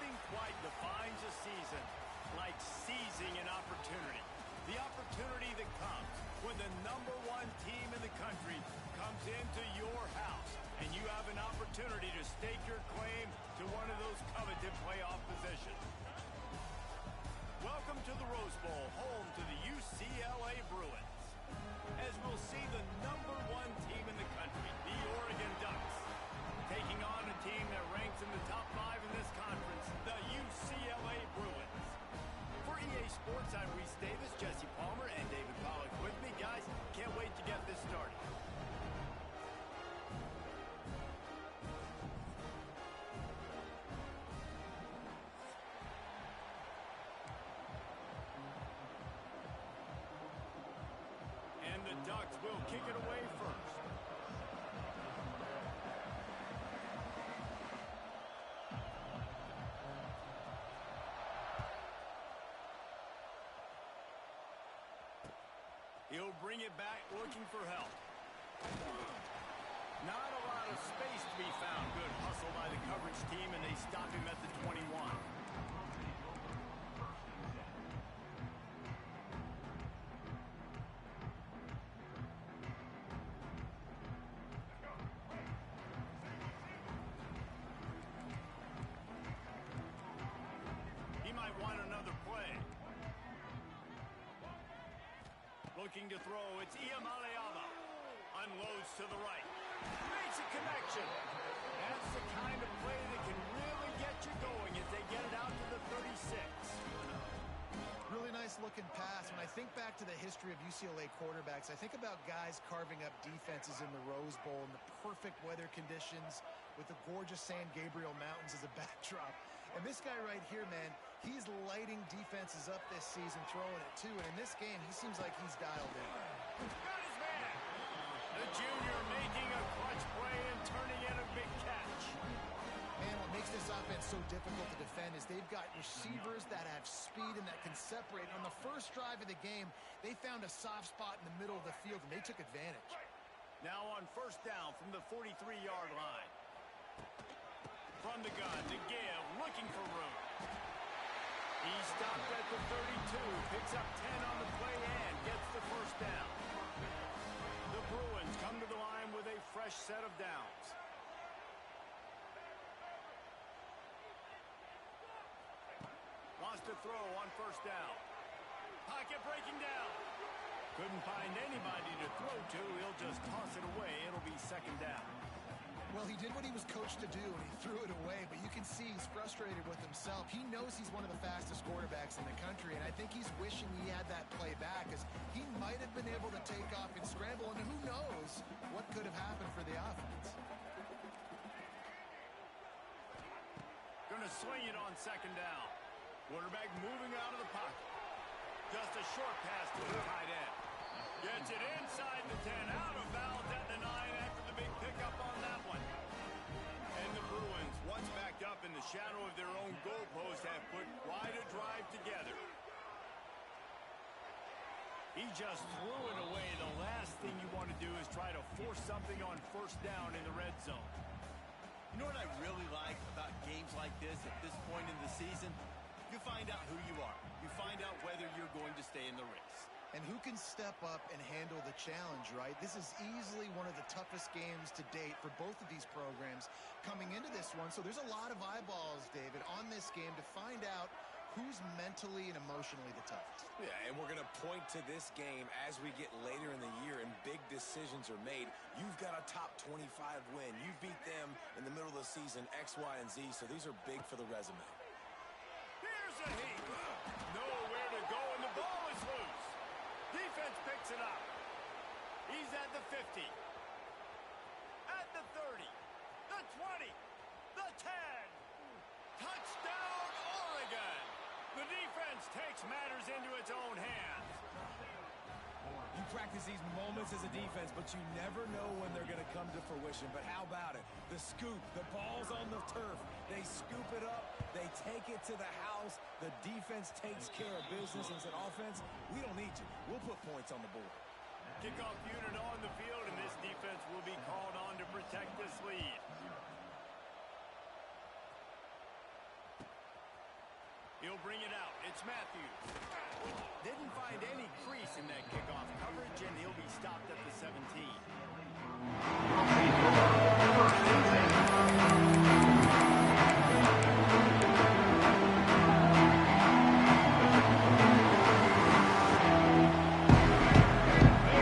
Nothing quite defines a season like seizing an opportunity. The opportunity that comes when the #1 team in the country comes into your house and you have an opportunity to stake your claim to one of those coveted playoff positions. Welcome to the Rose Bowl, home to the UCLA Bruins. As we'll see the #1 team in the country, the Oregon Ducks, taking on a team that ranks in the top 5 in this conference, the UCLA Bruins. For EA Sports, I'm Reese Davis, Jesse Palmer, and David Pollack with me. Guys, can't wait to get this started. And the Ducks will kick it away first. He'll bring it back, looking for help. Not a lot of space to be found. Good hustle by the coverage team, and they stop him at the 21. He might want another play. Looking to throw, it's Iamaleava. Unloads to the right. Makes a connection. That's the kind of play that can really get you going as they get it out to the 36. Really nice looking pass. When I think back to the history of UCLA quarterbacks, I think about guys carving up defenses in the Rose Bowl in the perfect weather conditions with the gorgeous San Gabriel Mountains as a backdrop. And this guy right here, man, he's lighting defenses up this season, throwing it too. And in this game, he seems like he's dialed in. Got his man. The junior making a clutch play and turning in a big catch. Man, what makes this offense so difficult to defend is they've got receivers that have speed and that can separate. On the first drive of the game, they found a soft spot in the middle of the field, and they took advantage. Now on first down from the 43-yard line. From the gun to give, looking for room. He stopped at the 32, picks up 10 on the play and gets the first down. The Bruins come to the line with a fresh set of downs. Wants to throw on first down. Pocket breaking down. Couldn't find anybody to throw to. He'll just toss it away. It'll be second down. Well, he did what he was coached to do, and he threw it away, but you can see he's frustrated with himself. He knows he's one of the fastest quarterbacks in the country, and I think he's wishing he had that play back, because he might have been able to take off and scramble, and who knows what could have happened for the offense. Gonna swing it on second down. Quarterback moving out of the pocket. Just a short pass to the tight end. Gets it inside the 10, out of bounds at the 9 after the big pickup on that one. And the Bruins, once backed up in the shadow of their own goalpost, have put quite a drive together. He just threw it away. The last thing you want to do is try to force something on first down in the red zone. You know what I really like about games like this at this point in the season? You find out who you are. You find out whether you're going to stay in the race. And who can step up and handle the challenge, right? This is easily one of the toughest games to date for both of these programs coming into this one. So there's a lot of eyeballs, David, on this game to find out who's mentally and emotionally the toughest. Yeah, and we're going to point to this game as we get later in the year and big decisions are made. You've got a top 25 win. You beat them in the middle of the season, X, Y, and Z, so these are big for the resume. Here's a heat. Nowhere to go, and the ball is loose. Defense picks it up. He's at the 50. At the 30. The 20. The 10. Touchdown, Oregon. The defense takes matters into its own hands. You practice these moments as a defense, but you never know when they're going to come to fruition. But how about it? The scoop, the ball's on the turf. They scoop it up. They take it to the house. The defense takes care of business. And as an offense, we don't need you. We'll put points on the board. Kickoff unit on the field, and this defense will be called on to protect this lead. He'll bring it out. It's Matthews. Didn't find any crease in that kickoff coverage, and he'll be stopped at the 17.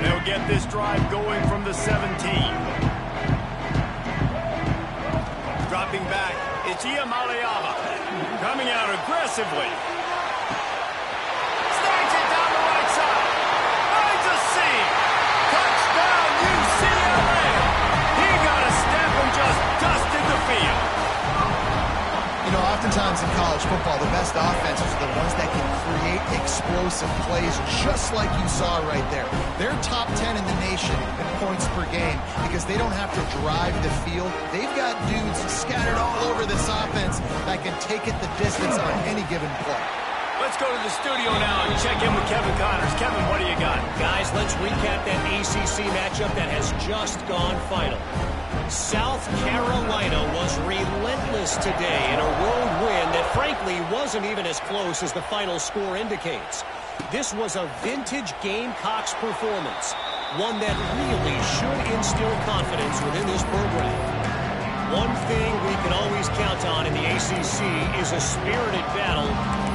They'll get this drive going from the 17. Dropping back, it's Ncaa coming out aggressively. Snags it down the right side. Finds a seam. Touchdown, UCLA. He got a step and just dusted the field. You know, oftentimes in college football, the best offenses are the ones that can create explosive plays, just like you saw right there. They're top 10 in the nation in points per game because they don't have to drive the field. They've got dudes scattered all over this offense that can take it the distance on any given play. Let's go to the studio now and check in with Kevin Connors. Kevin, what do you got? Guys, let's recap that ACC matchup that has just gone final. South Carolina was relentless today in a road win that frankly wasn't even as close as the final score indicates. This was a vintage Gamecocks performance, one that really should instill confidence within this program. One thing we can always count on in the ACC is a spirited battle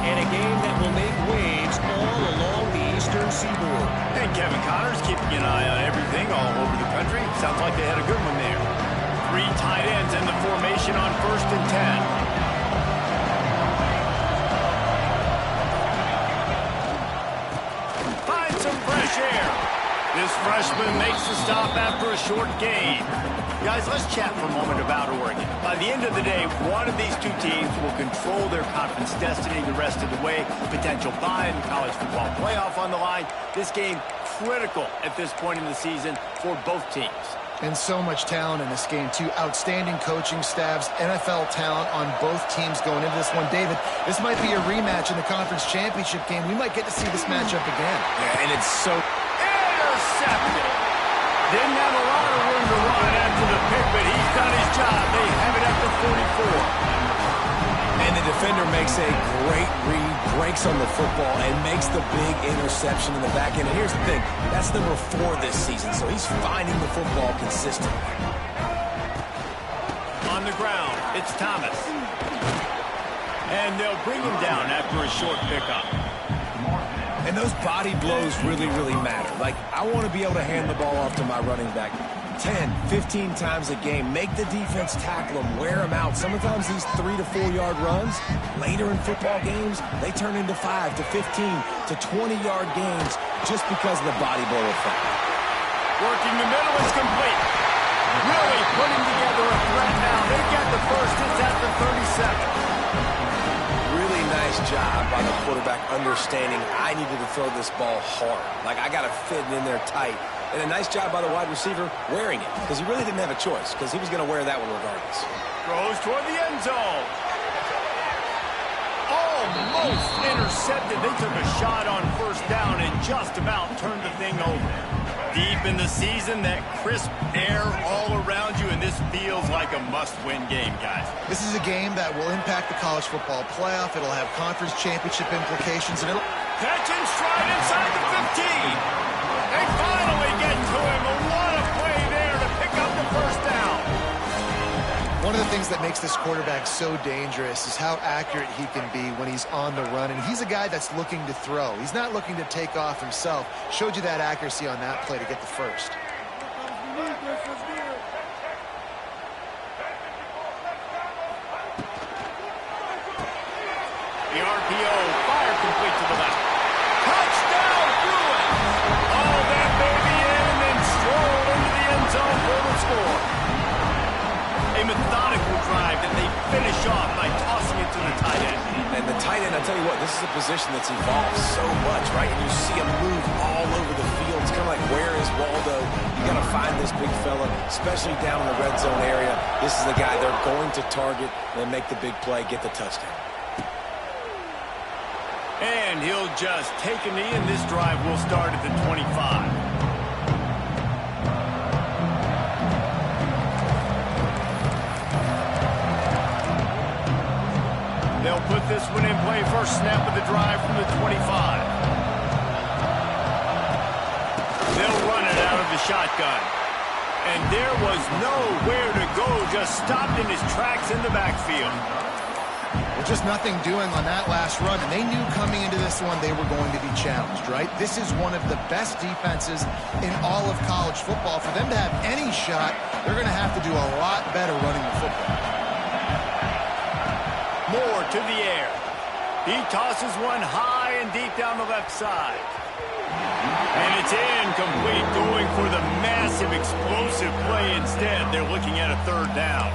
and a game that will make waves all along the Eastern Seaboard. And Kevin Connors keeping an eye on everything all over the country. Sounds like they had a good one there. 3 tight ends in the formation on 1st and 10. Find some fresh air. This freshman makes the stop after a short gain. Guys, let's chat for a moment about Oregon. By the end of the day, one of these two teams will control their conference destiny the rest of the way. Potential bye in the college football playoff on the line. This game critical at this point in the season for both teams. And so much talent in this game, too. Outstanding coaching staffs, NFL talent on both teams going into this one. David, this might be a rematch in the conference championship game. We might get to see this matchup again. Yeah, and it's so... Intercepted. Didn't have a lot of room to run after the pick, but he's done his job. They have it at the 44. And the defender makes a great read, breaks on the football, and makes the big interception in the back end. And here's the thing, that's number 4 this season, so he's finding the football consistently. On the ground, it's Thomas. And they'll bring him down after a short pickup. And those body blows really, really matter. Like, I want to be able to hand the ball off to my running back 10, 15 times a game. Make the defense tackle him, wear him out. Sometimes these 3 to 4 yard runs, later in football games, they turn into 5 to 15 to 20 yard gains just because of the body blow effect. Working the middle is complete. Really putting together a threat now. They get the first. It's at the 37. Really nice job by the quarterback understanding I needed to throw this ball hard. Like, I got to fit it in there tight. And a nice job by the wide receiver wearing it, because he really didn't have a choice, because he was going to wear that one regardless. Throws toward the end zone. Almost intercepted. They took a shot on 1st down and just about turned the thing over. Deep in the season, that crisp air all around you, and this feels like a must-win game, guys. This is a game that will impact the college football playoff. It'll have conference championship implications, and it'll... Catch and stride inside the 15. They finally get to him. What a play there to pick up the 1st down. One of the things that makes this quarterback so dangerous is how accurate he can be when he's on the run. And he's a guy that's looking to throw. He's not looking to take off himself. Showed you that accuracy on that play to get the first. The RPO, fire complete to the left. Touchdown, Bruins! All that baby in and then stroll into the end zone for the score. A methodical drive that they finish off by tossing it to the tight end. And the tight end, I tell you what, this is a position that's evolved so much, right? And you see him move all over the field. It's kind of like, where is Waldo? You got to find this big fella, especially down in the red zone area. This is the guy they're going to target and make the big play, get the touchdown. And he'll just take a knee, and this drive will start at the 25. They'll put this one in play. First snap of the drive from the 25. They'll run it out of the shotgun. And there was nowhere to go, just stopped in his tracks in the backfield. Well, just nothing doing on that last run, and they knew coming into this one they were going to be challenged, right? This is one of the best defenses in all of college football. For them to have any shot, they're going to have to do a lot better running the football. Moore to the air. He tosses one high and deep down the left side. And it's incomplete, going for the massive explosive play instead. They're looking at a third down.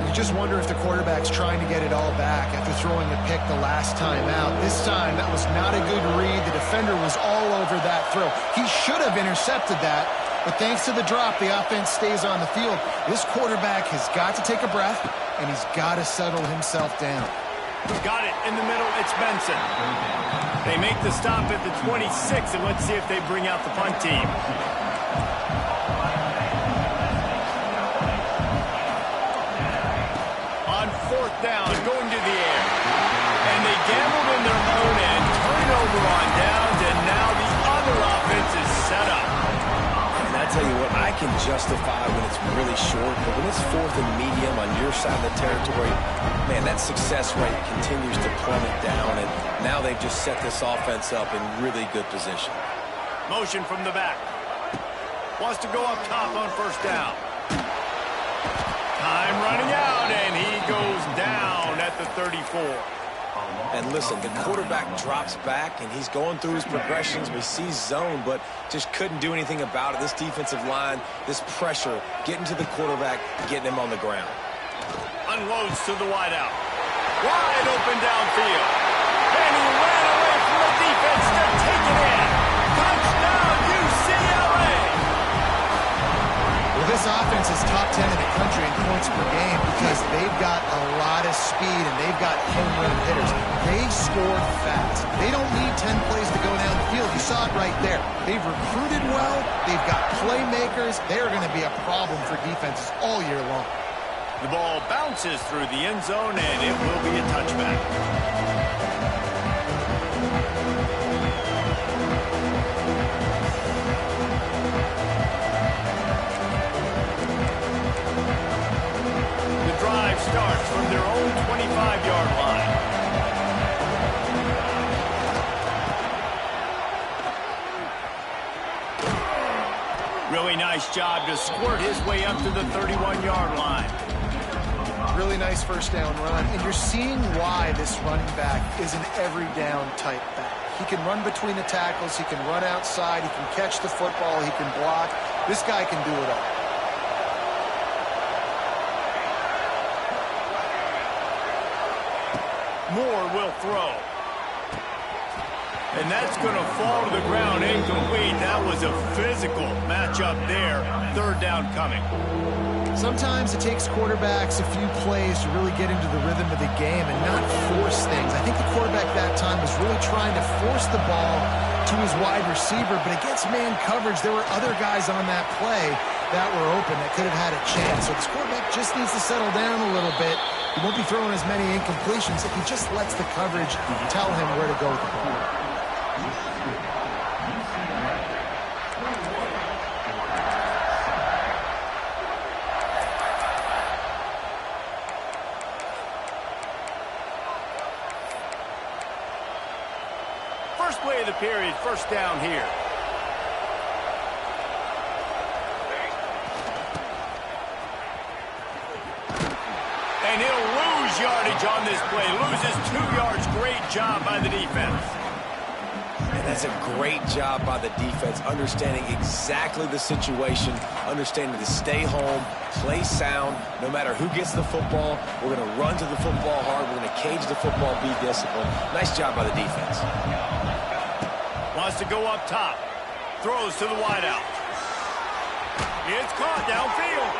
You just wonder if the quarterback's trying to get it all back after throwing a pick the last time out. This time, that was not a good read. The defender was all over that throw. He should have intercepted that, but thanks to the drop, the offense stays on the field. This quarterback has got to take a breath, and he's got to settle himself down. Got it in the middle. It's Benson. They make the stop at the 26, and let's see if they bring out the punt team. On fourth down, going to the air. And they gambled in their own end, turn it over on downs, and now the other offense is set up. And I tell you what, I can justify when it's really short, but when it's fourth and medium on your side of the territory, man, that success rate continues to plummet down, and now they've just set this offense up in really good position. Motion from the back. Wants to go up top on first down. Time running out, and he goes down at the 34. And listen, the quarterback drops back, and he's going through his progressions. We see zone, but just couldn't do anything about it. This defensive line, this pressure, getting to the quarterback, getting him on the ground. Unloads to the wideout. Wide open downfield. And he ran away from the defense to take it in. Touchdown, UCLA! Well, this offense is top 10 in the country in points per game because they've got a lot of speed and they've got home run hitters. They score fast. They don't need 10 plays to go down the field. You saw it right there. They've recruited well. They've got playmakers. They're going to be a problem for defenses all year long. The ball bounces through the end zone, and it will be a touchback. The drive starts from their own 25-yard line. Really nice job to squirt his way up to the 31-yard line. Really nice first down run, and you're seeing why this running back is an every down type back. He can run between the tackles, he can run outside, he can catch the football, he can block. This guy can do it all. Moore will throw. And that's going to fall to the ground incomplete. That was a physical matchup there. Third down coming. Sometimes it takes quarterbacks a few plays to really get into the rhythm of the game and not force things. I think the quarterback that time was really trying to force the ball to his wide receiver, but against man coverage, there were other guys on that play that were open that could have had a chance. So this quarterback just needs to settle down a little bit. He won't be throwing as many incompletions if he just lets the coverage tell him where to go with the ball. First play of the period, first down here. And he'll lose yardage on this play. Loses 2 yards. Great job by the defense. And that's a great job by the defense, understanding exactly the situation, understanding to stay home, play sound. No matter who gets the football, we're going to run to the football hard. We're going to cage the football, be disciplined. Nice job by the defense. Wants to go up top. Throws to the wideout. It's caught downfield.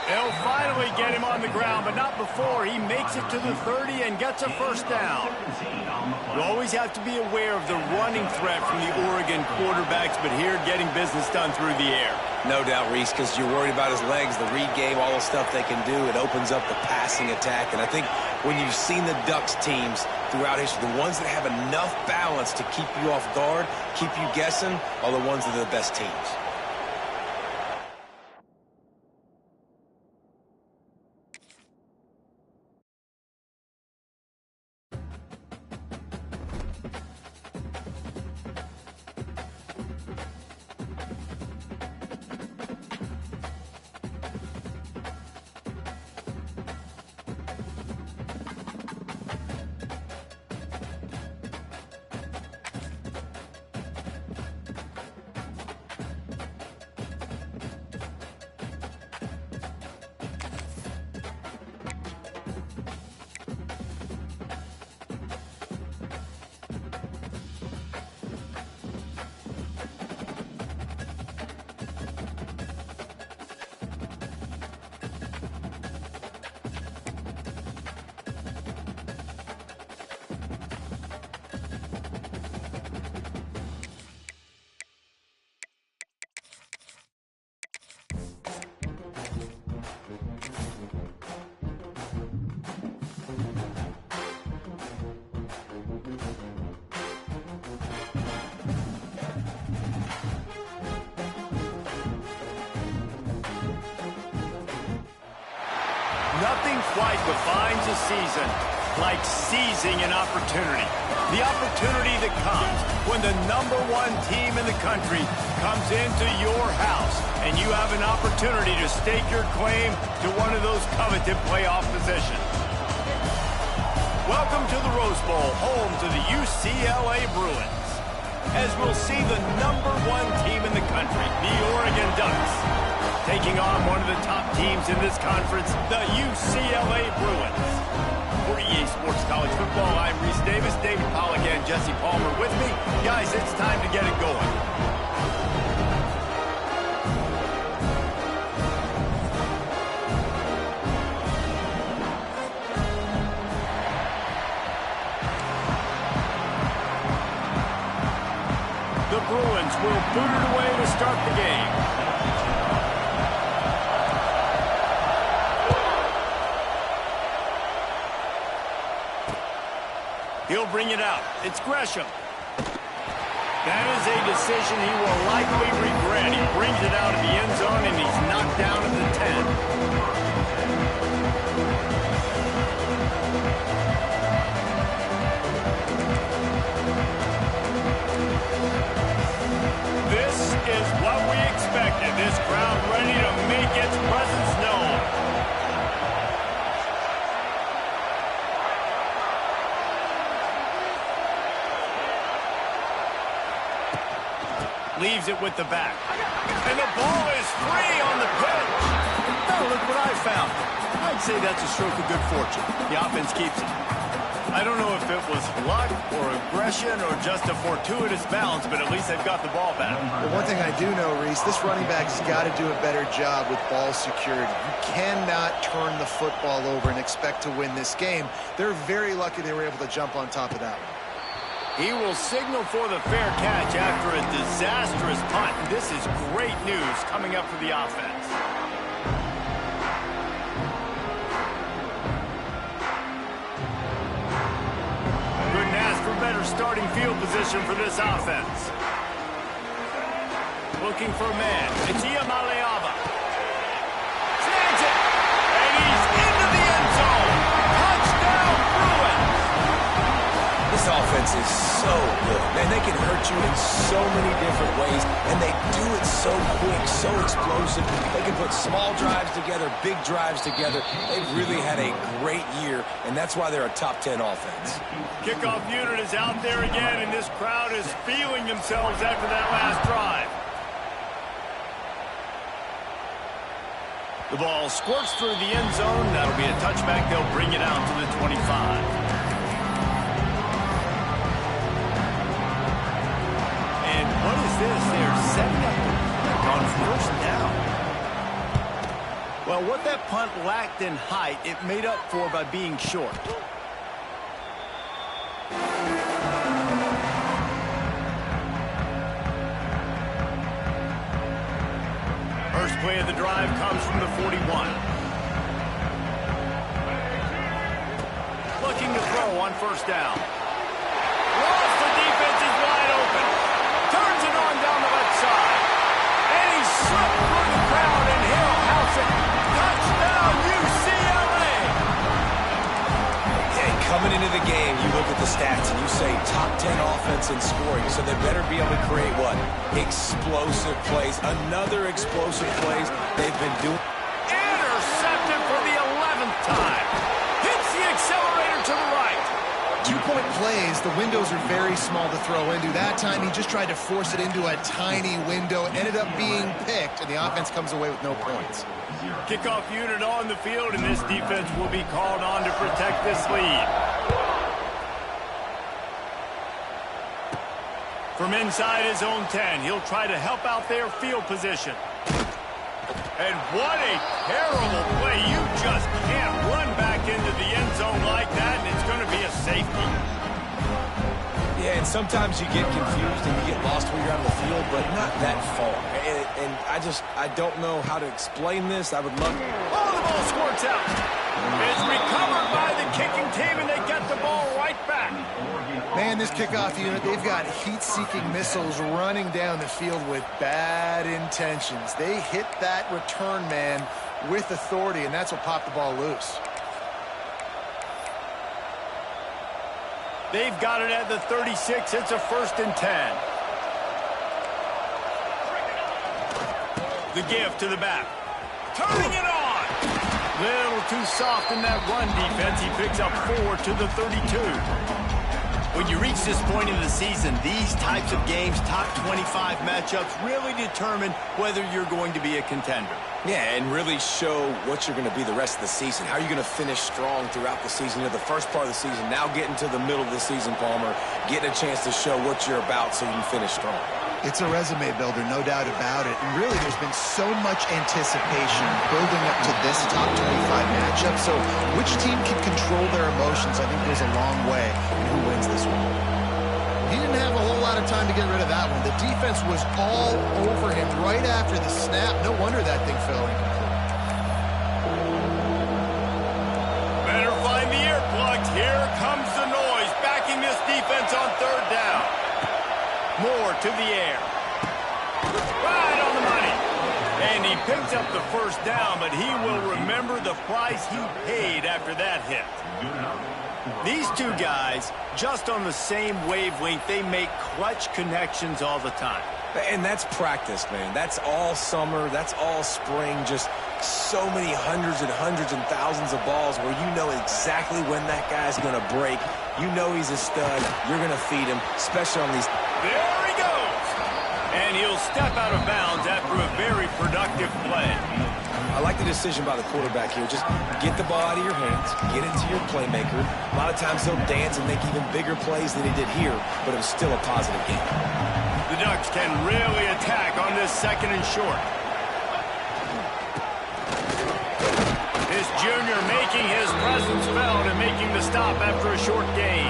They'll finally get him on the ground, but not before he makes it to the 30 and gets a first down. You always have to be aware of the running threat from the Oregon quarterbacks, but here getting business done through the air. No doubt, Reese, because you're worried about his legs, the read game, all the stuff they can do. It opens up the passing attack, and I think when you've seen the Ducks teams throughout history, the ones that have enough balance to keep you off guard, keep you guessing, are the ones that are the best teams. Nothing quite defines a season like seizing an opportunity. The opportunity that comes when the #1 team in the country comes into your house and you have an opportunity to stake your claim to one of those coveted playoff positions. Welcome to the Rose Bowl, home to the UCLA Bruins, as we'll see the #1 team in the country, the Oregon Ducks, taking on one of the top teams in this conference, the UCLA Bruins. For EA Sports College Football, I'm Reese Davis, David Pollack, and Jesse Palmer with me. Guys, it's time to get it going. The Bruins will boot it away to start the game. He'll bring it out. It's Gresham. That is a decision he will likely regret. He brings it out of the end zone, and he's knocked down at the 10. This is what we expected. This crowd ready to make its presence known. Leaves it with the back. And the ball is free on the pitch. Oh, look what I found. I'd say that's a stroke of good fortune. The offense keeps it. I don't know if it was luck or aggression or just a fortuitous bounce, but at least they've got the ball back. But one thing I do know, Reese, this running back has got to do a better job with ball security. You cannot turn the football over and expect to win this game. They're very lucky they were able to jump on top of that one. He will signal for the fair catch after a disastrous punt. This is great news coming up for the offense. Couldn't ask for better starting field position for this offense. Looking for a man. It's Ncaa. Snags it. And he's into the end zone. Touchdown, Bruins. This offense is so good. Man, they can hurt you in so many different ways, and they do it so quick, so explosive. They can put small drives together, big drives together. They've really had a great year, and that's why they're a top 10 offense. Kickoff unit is out there again, and this crowd is feeling themselves after that last drive. The ball squirts through the end zone. That'll be a touchback. They'll bring it out to the 25. What is this? They're setting up the punt on first down. Well, what that punt lacked in height, it made up for by being short. First play of the drive comes from the 41. on first down. Lost the defense is wide open. Turns it on down the left side. And he slipped through the crowd, and he'll house it. Touchdown, UCLA! Hey, coming into the game, you look at the stats and you say top 10 offense in scoring, so they better be able to create what? Explosive plays. Another explosive plays they've been doing. Intercepted for the 11th time. Hits the accelerator to the right. 2-point plays, the windows are very small to throw into. That time he just tried to force it into a tiny window, ended up being picked, and the offense comes away with no points. Kickoff unit on the field, and this defense will be called on to protect this lead. From inside his own 10, he'll try to help out their field position. And what a terrible play. You just can't run back into the end zone like that, and it's going to be a safety. Yeah, and sometimes you get confused and you get lost when you're on the field, but not that far. And I don't know how to explain this. I would love... Oh, the ball squirts out. It's recovered by the kicking team, and they get the ball right back. Man, this kickoff unit, they've got heat-seeking missiles running down the field with bad intentions. They hit that return man with authority, and that's what popped the ball loose. They've got it at the 36. It's a 1st and 10. The give to the back. Turning it on. Little too soft in that run defense. He picks up 4 to the 32. When you reach this point in the season, these types of games, top 25 matchups, really determine whether you're going to be a contender. Yeah, and really show what you're going to be the rest of the season. How are you going to finish strong throughout the season? You know, the first part of the season, now getting to the middle of the season, Palmer, getting a chance to show what you're about so you can finish strong. It's a resume builder, no doubt about it. And really, there's been so much anticipation building up to this top 25 matchup. So which team can control their emotions, I think, goes a long way in who wins this one. He didn't have a whole lot of time to get rid of that one. The defense was all over him right after the snap. No wonder that thing fell incomplete. Better find the earplugs. Here comes the noise, backing this defense on 3rd down. Moore to the air. Right on the money. And he picked up the 1st down, but he will remember the price he paid after that hit. These two guys, just on the same wavelength, they make clutch connections all the time. And that's practice, man. That's all summer. That's all spring. Just so many hundreds and thousands of balls where you know exactly when that guy's going to break. You know he's a stud. You're going to feed him, especially on these... There he goes. And he'll step out of bounds after a very productive play. I like the decision by the quarterback here. Just get the ball out of your hands, get it to your playmaker. A lot of times he'll dance and make even bigger plays than he did here, but it was still a positive game. The Ducks can really attack on this 2nd and short. This junior making his presence felt and making the stop after a short gain.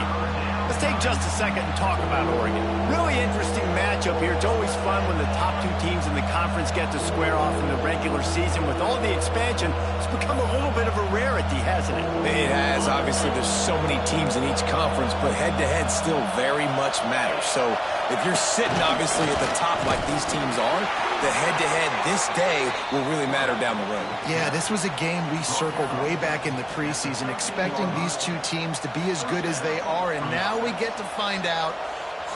Let's take just a second and talk about Oregon. Really interesting matchup here. It's always fun when the top 2 teams in the conference get to square off in the regular season. With all the expansion, it's become a little bit of a rarity, hasn't it? It has. Obviously, there's so many teams in each conference, but head-to-head still very much matters. So if you're sitting, obviously, at the top like these teams are, the head-to-head this day will really matter down the road. Yeah, this was a game we circled way back in the preseason, expecting these two teams to be as good as they are, and now we get to find out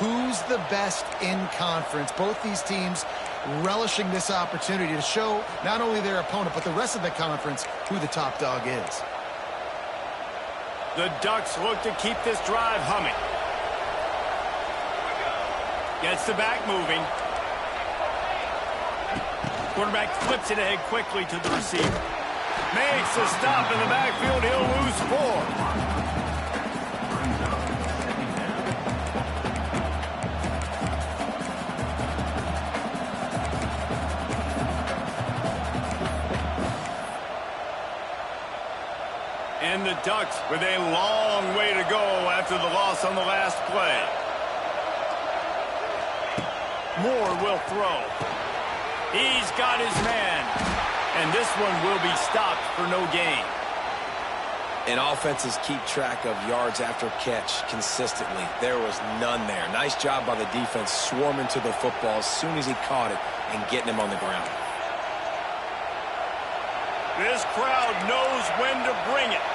who's the best in conference. Both these teams relishing this opportunity to show not only their opponent, but the rest of the conference who the top dog is. The Ducks look to keep this drive humming. Gets the back moving. Quarterback flips it ahead quickly to the receiver. Makes a stop in the backfield. He'll lose 4. And the Ducks with a long way to go after the loss on the last play. Moore will throw. He's got his man. And this one will be stopped for no gain. And offenses keep track of yards after catch consistently. There was none there. Nice job by the defense swarming to the football as soon as he caught it and getting him on the ground. This crowd knows when to bring it.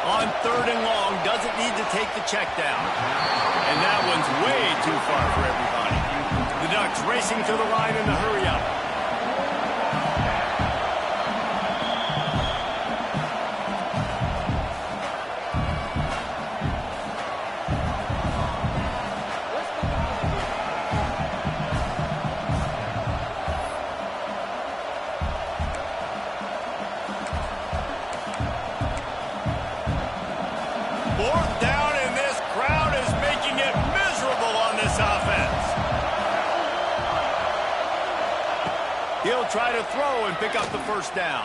On 3rd and long, doesn't need to take the check down. And that one's way too far for everybody. The Ducks racing to the line in the hurry up. Try to throw and pick up the first down.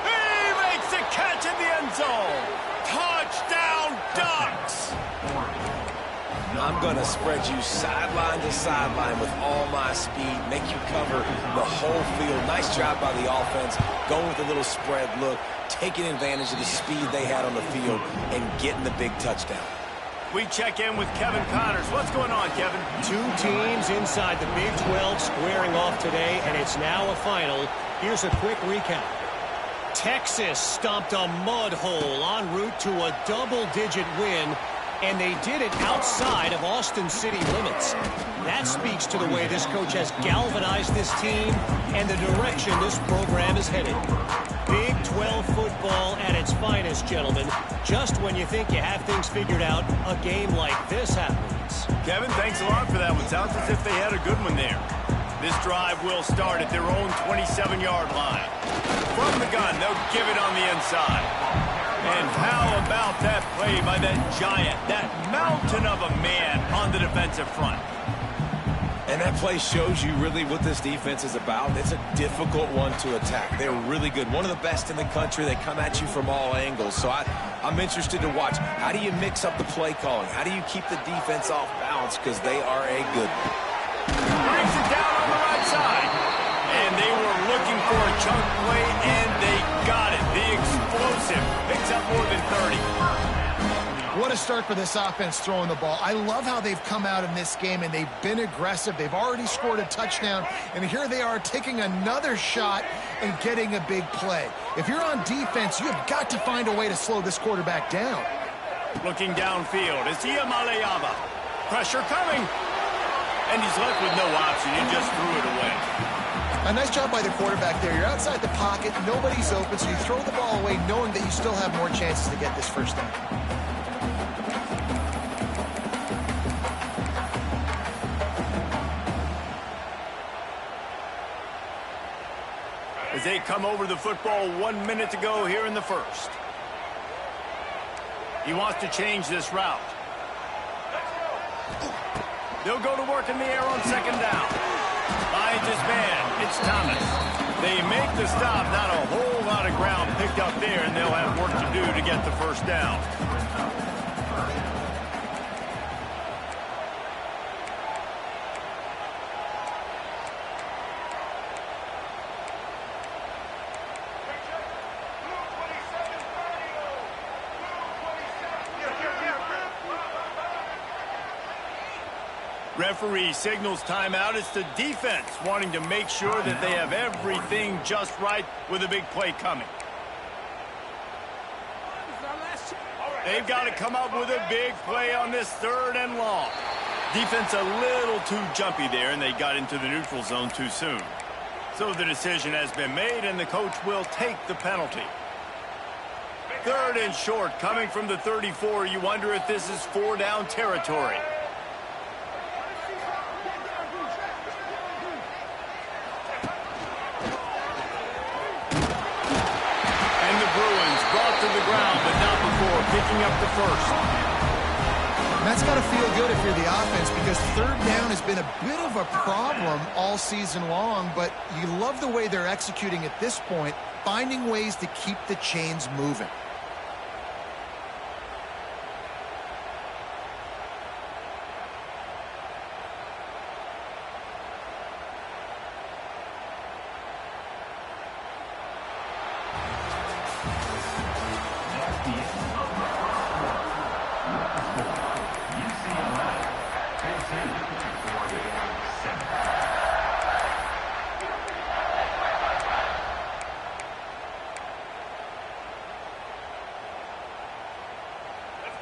He makes the catch in the end zone. Touchdown, Ducks! I'm going to spread you sideline to sideline with all my speed, make you cover the whole field. Nice job by the offense, going with a little spread look, taking advantage of the speed they had on the field, and getting the big touchdown. We check in with Kevin Connors. What's going on, Kevin? Two teams inside the Big 12 squaring off today, and it's now a final. Here's a quick recap. Texas stomped a mud hole en route to a double-digit win, and they did it outside of Austin city limits. That speaks to the way this coach has galvanized this team and the direction this program is headed. Big 12 football at its finest, gentlemen. Just when you think you have things figured out, a game like this happens. Kevin, thanks a lot for that one. Sounds as if they had a good one there. This drive will start at their own 27-yard line. From the gun, they'll give it on the inside. And how about that play by that giant, that mountain of a man on the defensive front? And that play shows you really what this defense is about. It's a difficult one to attack. They're really good. One of the best in the country. They come at you from all angles. So I'm interested to watch. How do you mix up the play calling? How do you keep the defense off balance? Because they are a good one. Brings it down on the right side. And they were looking for a chunk play, and they got it. The explosive picks up more than 30. What a start for this offense throwing the ball. I love how they've come out in this game, and they've been aggressive. They've already scored a touchdown, and here they are taking another shot and getting a big play. If you're on defense, you have got to find a way to slow this quarterback down. Looking downfield, it's Ncaa. Pressure coming. And he's left with no option. He just threw it away. A nice job by the quarterback there. You're outside the pocket, nobody's open, so you throw the ball away knowing that you still have more chances to get this first down. As they come over the football 1 minute to go here in the first. He wants to change this route. They'll go to work in the air on second down. Finds his man. It's Thomas. They make the stop. Not a whole lot of ground picked up there, and they'll have work to do to get the first down. Referee signals timeout. It's the defense wanting to make sure that they have everything just right with a big play coming. They've got to come up with a big play on this 3rd and long. Defense a little too jumpy there, and they got into the neutral zone too soon. So the decision has been made, and the coach will take the penalty. 3rd and short coming from the 34. You wonder if this is 4-down territory. To the ground, but not before picking up the first. And that's got to feel good if you're the offense, because 3rd down has been a bit of a problem all season long, but you love the way they're executing at this point, finding ways to keep the chains moving.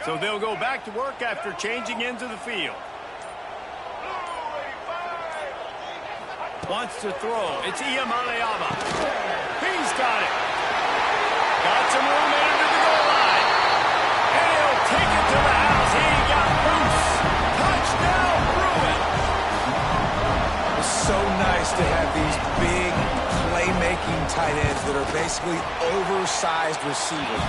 So they'll go back to work after changing into the field. Wants to throw. It's Ncaa. He's got it. Got some room headed to the goal line. And he'll take it to the house. He got loose. Touchdown, Bruins. It's so nice to have these big playmaking tight ends that are basically oversized receivers.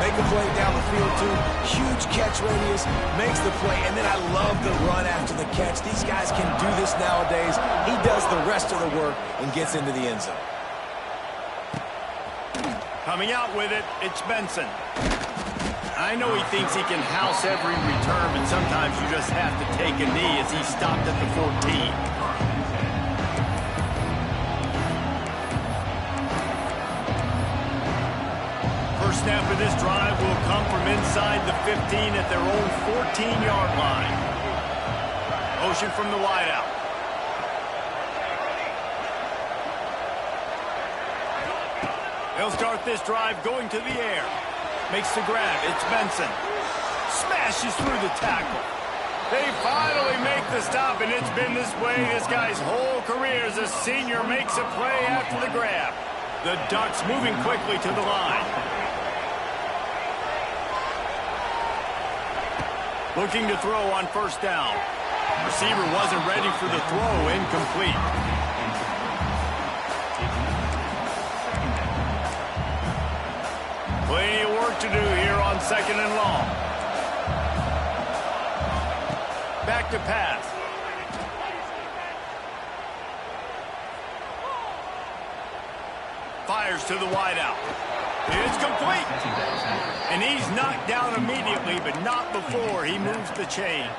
Make a play down the field too. Huge catch radius, makes the play, and then I love the run after the catch. These guys can do this nowadays. He does the rest of the work and gets into the end zone. Coming out with it, it's Benson. I know he thinks he can house every return, but sometimes you just have to take a knee as he stopped at the 14. First snap of this drive will come from inside the 15 at their own 14-yard line. Motion from the wideout. He'll start this drive going to the air. Makes the grab. It's Benson. Smashes through the tackle. They finally make the stop, and it's been this way this guy's whole career as a senior makes a play after the grab. The Ducks moving quickly to the line. Looking to throw on first down. Receiver wasn't ready for the throw. Incomplete. Plenty of work to do here on second and long. Back to pass. Fires to the wideout. It's complete. And he's knocked down immediately, but not before he moves the chains.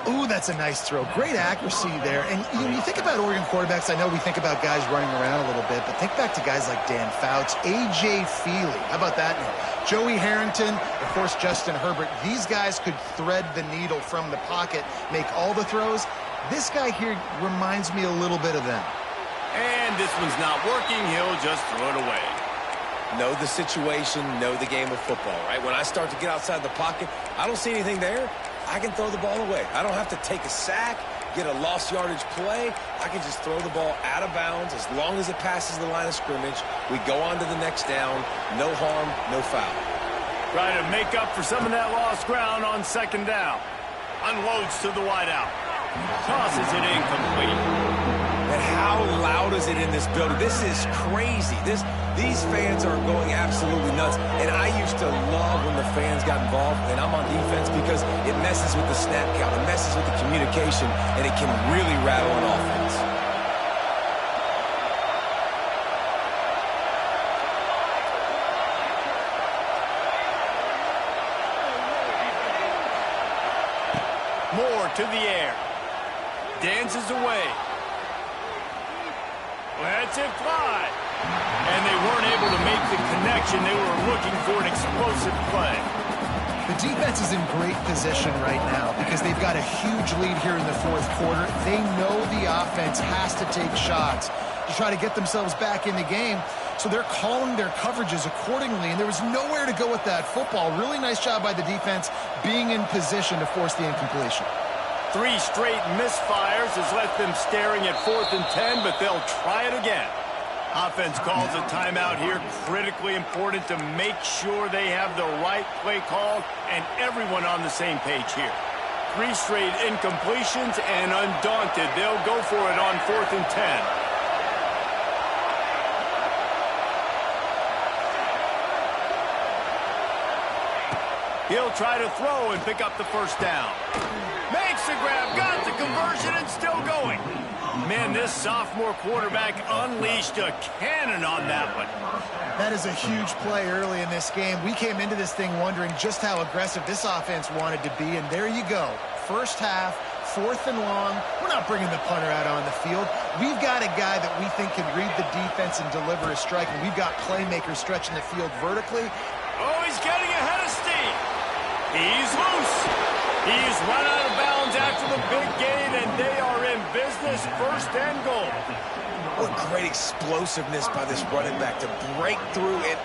Ooh, that's a nice throw. Great accuracy there. And you think about Oregon quarterbacks, I know we think about guys running around a little bit, but think back to guys like Dan Fouts, A.J. Feely. How about that name? Joey Harrington, of course, Justin Herbert. These guys could thread the needle from the pocket, make all the throws. This guy here reminds me a little bit of them. And this one's not working. He'll just throw it away. Know the situation, know the game of football, right? When I start to get outside the pocket, I don't see anything there. I can throw the ball away. I don't have to take a sack, get a lost yardage play. I can just throw the ball out of bounds as long as it passes the line of scrimmage. We go on to the next down. No harm, no foul. Try to make up for some of that lost ground on second down. Unloads to the wideout. Tosses it incomplete. And how loud is it in this building? This is crazy. These fans are going absolutely nuts. And I used to love when the fans got involved, and I'm on defense, because it messes with the snap count, it messes with the communication, and it can really rattle an offense. Moore to the air. Dances away. Lets it fly. And they weren't able to make the connection. They were looking for an explosive play. The defense is in great position right now because they've got a huge lead here in the fourth quarter. They know the offense has to take shots to try to get themselves back in the game. So they're calling their coverages accordingly, and there was nowhere to go with that football. Really nice job by the defense being in position to force the incompletion. 3 straight misfires has left them staring at 4th and 10, but they'll try it again. Offense calls a timeout here. Critically important to make sure they have the right play call and everyone on the same page here. 3 straight incompletions, and undaunted, they'll go for it on 4th and 10. He'll try to throw and pick up the first down. Makes the grab, got the conversion, and still going. Man, this sophomore quarterback unleashed a cannon on that one. That is a huge play early in this game. We came into this thing wondering just how aggressive this offense wanted to be, and there you go. First half, 4th and long. We're not bringing the punter out on the field. We've got a guy that we think can read the defense and deliver a strike, and we've got playmakers stretching the field vertically. Oh, he's getting ahead of steam. He's loose. He's run out of bounds after the big gain, and they are in business, 1st and goal. What great explosiveness by this running back to break through and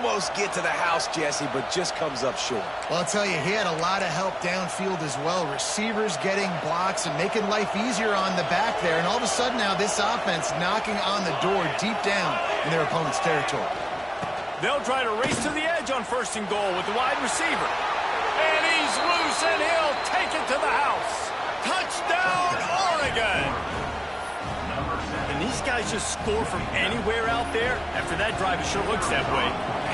almost get to the house, Jesse, but just comes up short. Well, I'll tell you, he had a lot of help downfield as well. Receivers getting blocks and making life easier on the back there. And all of a sudden now this offense knocking on the door deep down in their opponent's territory. They'll try to race to the edge on 1st and goal with the wide receiver. And he's loose, and he'll take it to the house. Touchdown, Oregon! And these guys just score from anywhere out there? After that drive, it sure looks that way.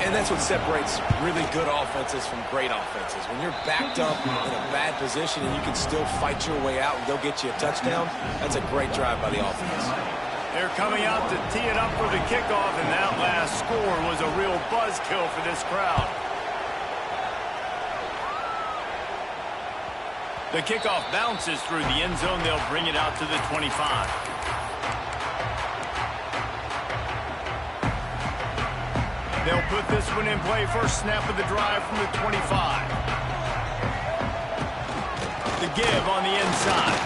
And that's what separates really good offenses from great offenses. When you're backed up in a bad position and you can still fight your way out and go get you a touchdown, that's a great drive by the offense. They're coming out to tee it up for the kickoff, and that last score was a real buzzkill for this crowd. The kickoff bounces through the end zone. They'll bring it out to the 25. They'll put this one in play. First snap of the drive from the 25. The give on the inside.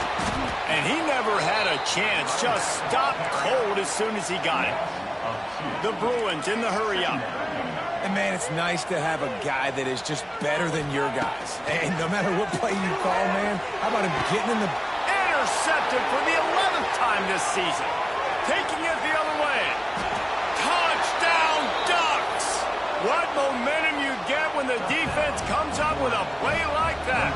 And he never had a chance. Just stopped cold as soon as he got it. The Bruins in the hurry-up. And, man, it's nice to have a guy that is just better than your guys. And no matter what play you call, man, how about him getting in the... Intercepted for the 11th time this season. Taking it the other way. Touchdown, Ducks! What momentum you get when the defense comes up with a play like that.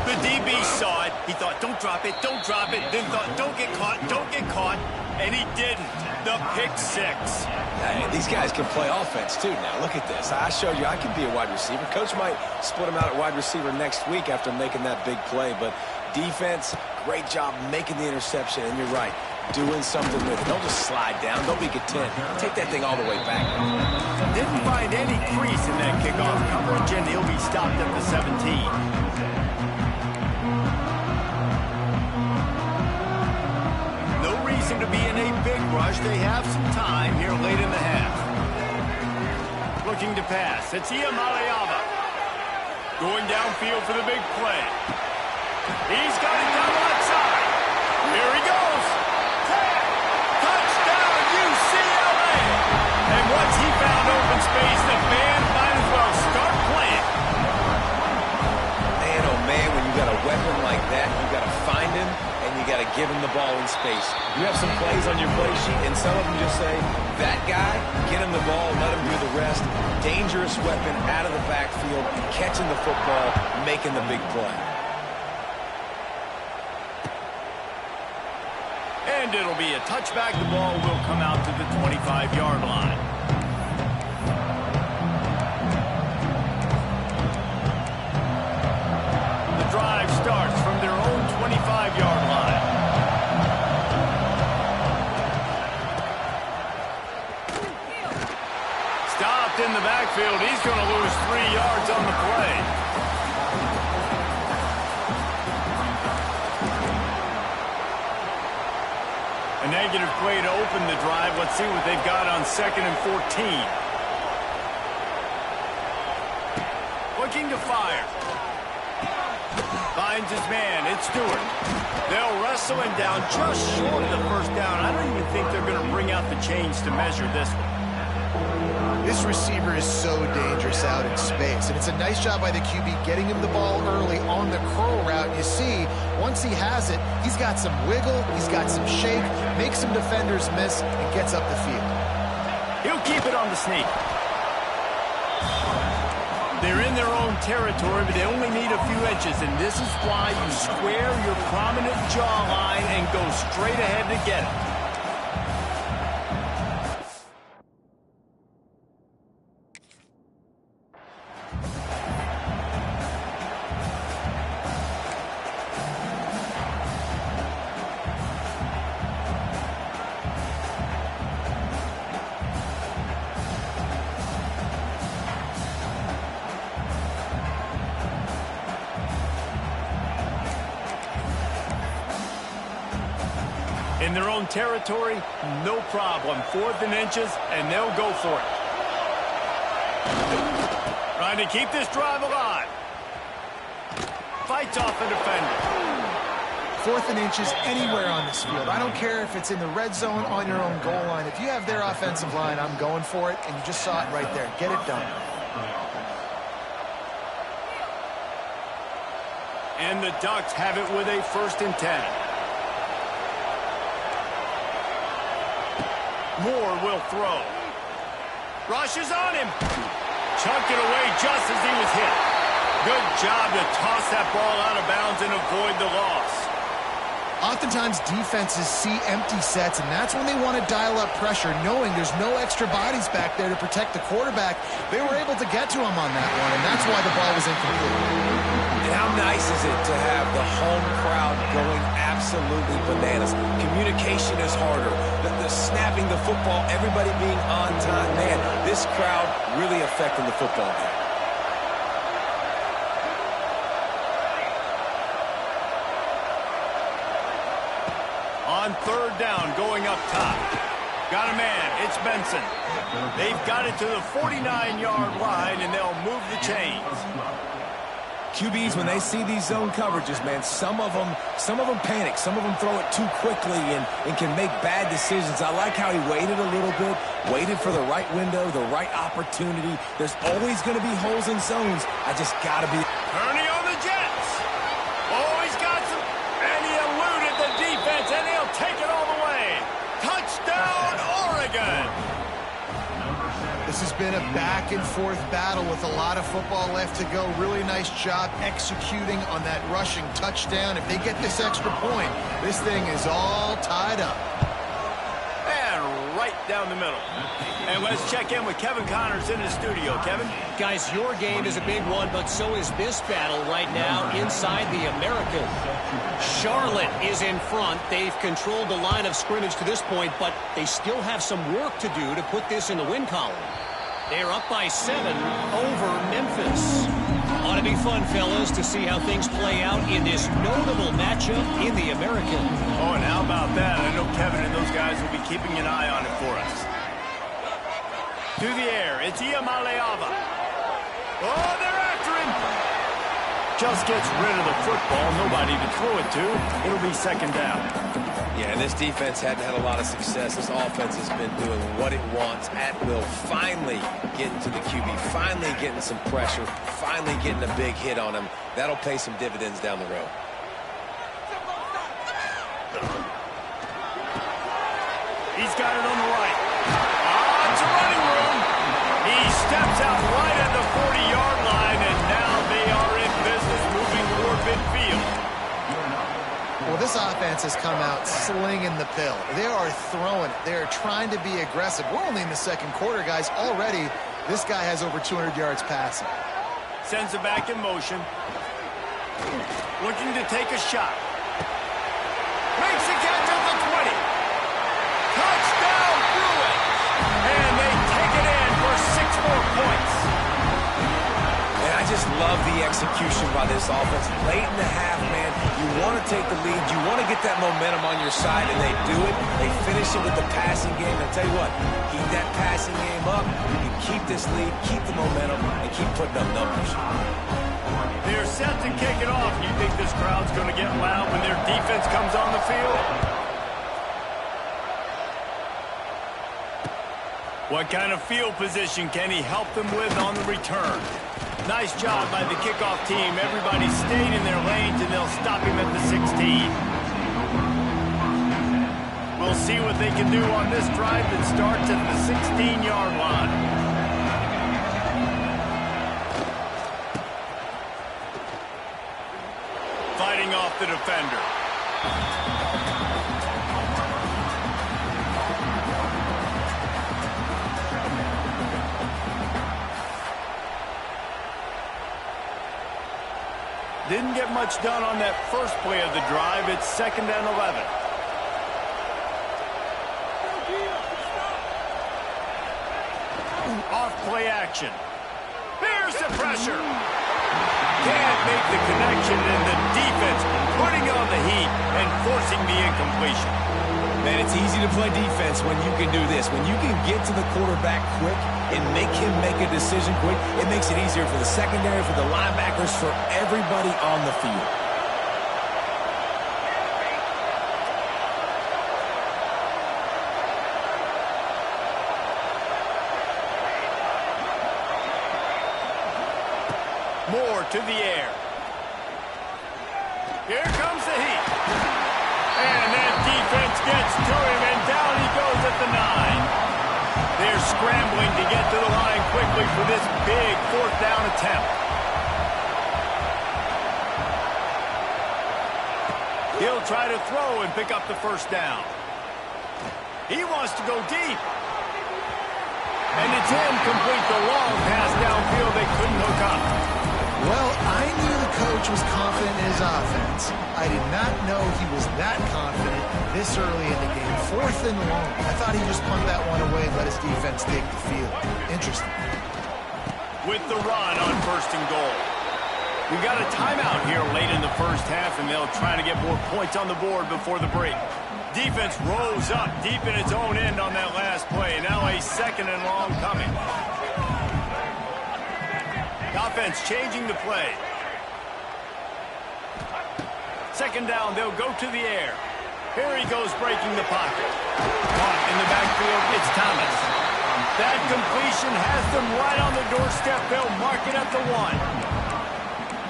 The DB saw it. He thought, don't drop it, don't drop it. Then thought, don't get caught, don't get caught. And he didn't. The pick six. Hey, these guys can play offense, too. Now, look at this. I showed you I can be a wide receiver. Coach might split him out at wide receiver next week after making that big play. But defense, great job making the interception. And you're right, doing something with it. Don't just slide down. Don't be content. Take that thing all the way back. Didn't find any crease in that kickoff coverage, and he'll be stopped at the 17. To be in a big rush. They have some time here late in the half. Looking to pass. It's Ncaa. Going downfield for the big play. He's got it down the left side. Here he goes. Touchdown, UCLA. And once he found open space, the band might as well start playing. Man, oh man, when you got a weapon like that, you got to find him. You got to give him the ball in space. You have some plays on your play sheet, and some of them just say, that guy, get him the ball, let him do the rest. Dangerous weapon out of the backfield, catching the football, making the big play. And it'll be a touchback. The ball will come out to the 25-yard line. The drive starts from their own 25-yard line. Stopped in the backfield. He's going to lose 3 yards on the play. A negative play to open the drive. Let's see what they've got on 2nd and 14. Looking to fire. Finds his man. It's Stewart. They'll wrestle him down just short of the first down. I don't even think they're going to bring out the chains to measure this one. This receiver is so dangerous out in space, and it's a nice job by the QB getting him the ball early on the curl route. You see, once he has it, he's got some wiggle, he's got some shake, makes some defenders miss, and gets up the field. He'll keep it on the sneak. They're in their own territory, but they only need a few inches, and this is why you square your prominent jawline and go straight ahead to get it. In their own territory, no problem. 4th and inches, and they'll go for it. Trying to keep this drive alive. Fights off the defender. 4th and inches anywhere on this field. I don't care if it's in the red zone on your own goal line. If you have their offensive line, I'm going for it, and you just saw it right there. Get it done. And the Ducks have it with a 1st and 10. Moore will throw. Rushes on him. Chunked it away just as he was hit. Good job to toss that ball out of bounds and avoid the loss. Oftentimes defenses see empty sets, and that's when they want to dial up pressure, knowing there's no extra bodies back there to protect the quarterback. They were able to get to him on that one, and that's why the ball was incomplete. And how nice is it to have the home crowd going absolutely bananas? Communication is harder. The snapping the football, everybody being on time. Man, this crowd really affecting the football game. On 3rd down, going up top. Got a man. It's Benson. They've got it to the 49-yard line, and they'll move the chains. QBs, when they see these zone coverages, man, some of them panic. Some of them throw it too quickly and can make bad decisions. I like how he waited a little bit, waited for the right window, the right opportunity. There's always going to be holes in zones. I just got to be... Ernie on the Jets. Oh, he's got some... And he eluded the defense, and he'll take it all the way. Touchdown, Oregon. This has been a back-and-forth battle with a lot of football left to go. Really nice job executing on that rushing touchdown. If they get this extra point, this thing is all tied up. And right down the middle. And let's check in with Kevin Connors in the studio. Kevin? Guys, your game is a big one, but so is this battle right now inside the American. Charlotte is in front. They've controlled the line of scrimmage to this point, but they still have some work to do to put this in the win column. They're up by 7 over Memphis. Ought to be fun, fellas, to see how things play out in this notable matchup in the American. Oh, and how about that? I know Kevin and those guys will be keeping an eye on it for us. To the air, it's Iamaleava. Oh, they're after him. Just gets rid of the football. Nobody to throw it to. It'll be 2nd down. Yeah, and this defense hadn't had a lot of success. This offense has been doing what it wants at will. Finally getting to the QB. Finally getting some pressure. Finally getting a big hit on him. That'll pay some dividends down the road. He's got it on the right. It's a running room. He steps out right at the 40-yard line, and now they are in business moving toward midfield. Well, this offense has come out slinging the pill. They are throwing it. They are trying to be aggressive. We're only in the 2nd quarter, guys. Already, this guy has over 200 yards passing. Sends it back in motion. Looking to take a shot. Makes the catch at the 20. Touchdown, Bruins! And they take it in for 6 more points. And I just love the execution by this offense. Late in the half, man, you want to take the lead. You want to get that momentum on your side, and they do it. They finish it with the passing game. And tell you what, keep that passing game up. You can keep this lead, keep the momentum, and keep putting up numbers. They're set to kick it off. You think this crowd's going to get loud when their defense comes on the field? What kind of field position can he help them with on the return? Nice job by the kickoff team. Everybody stayed in their lanes, and they'll stop him at the 16. We'll see what they can do on this drive that starts at the 16-yard line. Fighting off the defender. Didn't get much done on that first play of the drive. It's 2nd and 11. Off play action. There's the pressure. Can't make the connection, and the defense putting on the heat and forcing the incompletion. Man, it's easy to play defense when you can do this. When you can get to the quarterback quick and make him make a decision quick, it makes it easier for the secondary, for the linebackers, for everybody on the field. Moore to the air. Here comes the heat. And that defense gets to him, and down he goes at the 9. They're scrambling to get to the line quickly for this big 4th down attempt. He'll try to throw and pick up the 1st down. He wants to go deep. And it's incomplete. The long pass downfield, they couldn't hook up. Well, I knew the coach was confident in his offense. I did not know he was that confident this early in the game. 4th and long. I thought he'd just punt that one away and let his defense take the field. Interesting. With the run on 1st and goal. We got a timeout here late in the 1st half, and they'll try to get more points on the board before the break. Defense rose up deep in its own end on that last play. Now a 2nd and long coming. Offense changing the play. 2nd down, they'll go to the air. Here he goes breaking the pocket. Caught in the backfield, it's Thomas. That completion has them right on the doorstep. They'll mark it at the 1.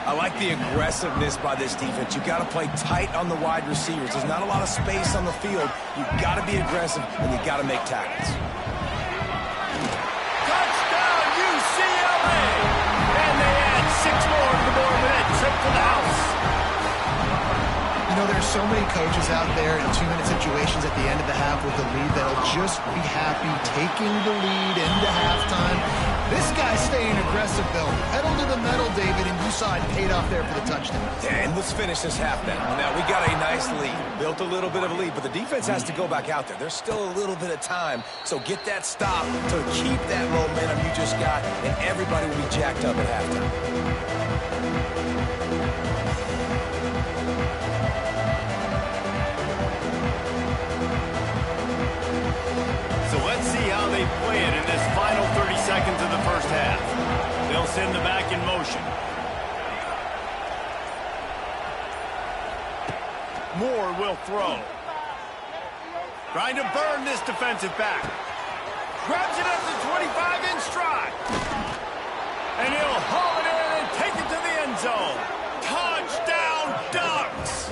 I like the aggressiveness by this defense. You got to play tight on the wide receivers. There's not a lot of space on the field. You got to be aggressive, and you got to make tackles. Touchdown, UCLA! And they add 6 more to the board with that trip to the house. You know, there's so many coaches out there in 2-minute situations at the end of the half with the lead that'll just be happy taking the lead into halftime. This guy's staying aggressive, though. Pedal to the metal, David, and you saw it paid off there for the touchdown. And let's finish this half now. Now, we got a nice lead. Built a little bit of a lead, but the defense has to go back out there. There's still a little bit of time, so get that stop to keep that momentum you just got, and everybody will be jacked up at halftime. So let's see how they play it in this final 30 seconds of the 1st half. They'll send the back in motion. Moore will throw. Trying to burn this defensive back. Grabs it up to 25 in stride. And he'll haul it in and take it to the end zone. Touchdown, Ducks!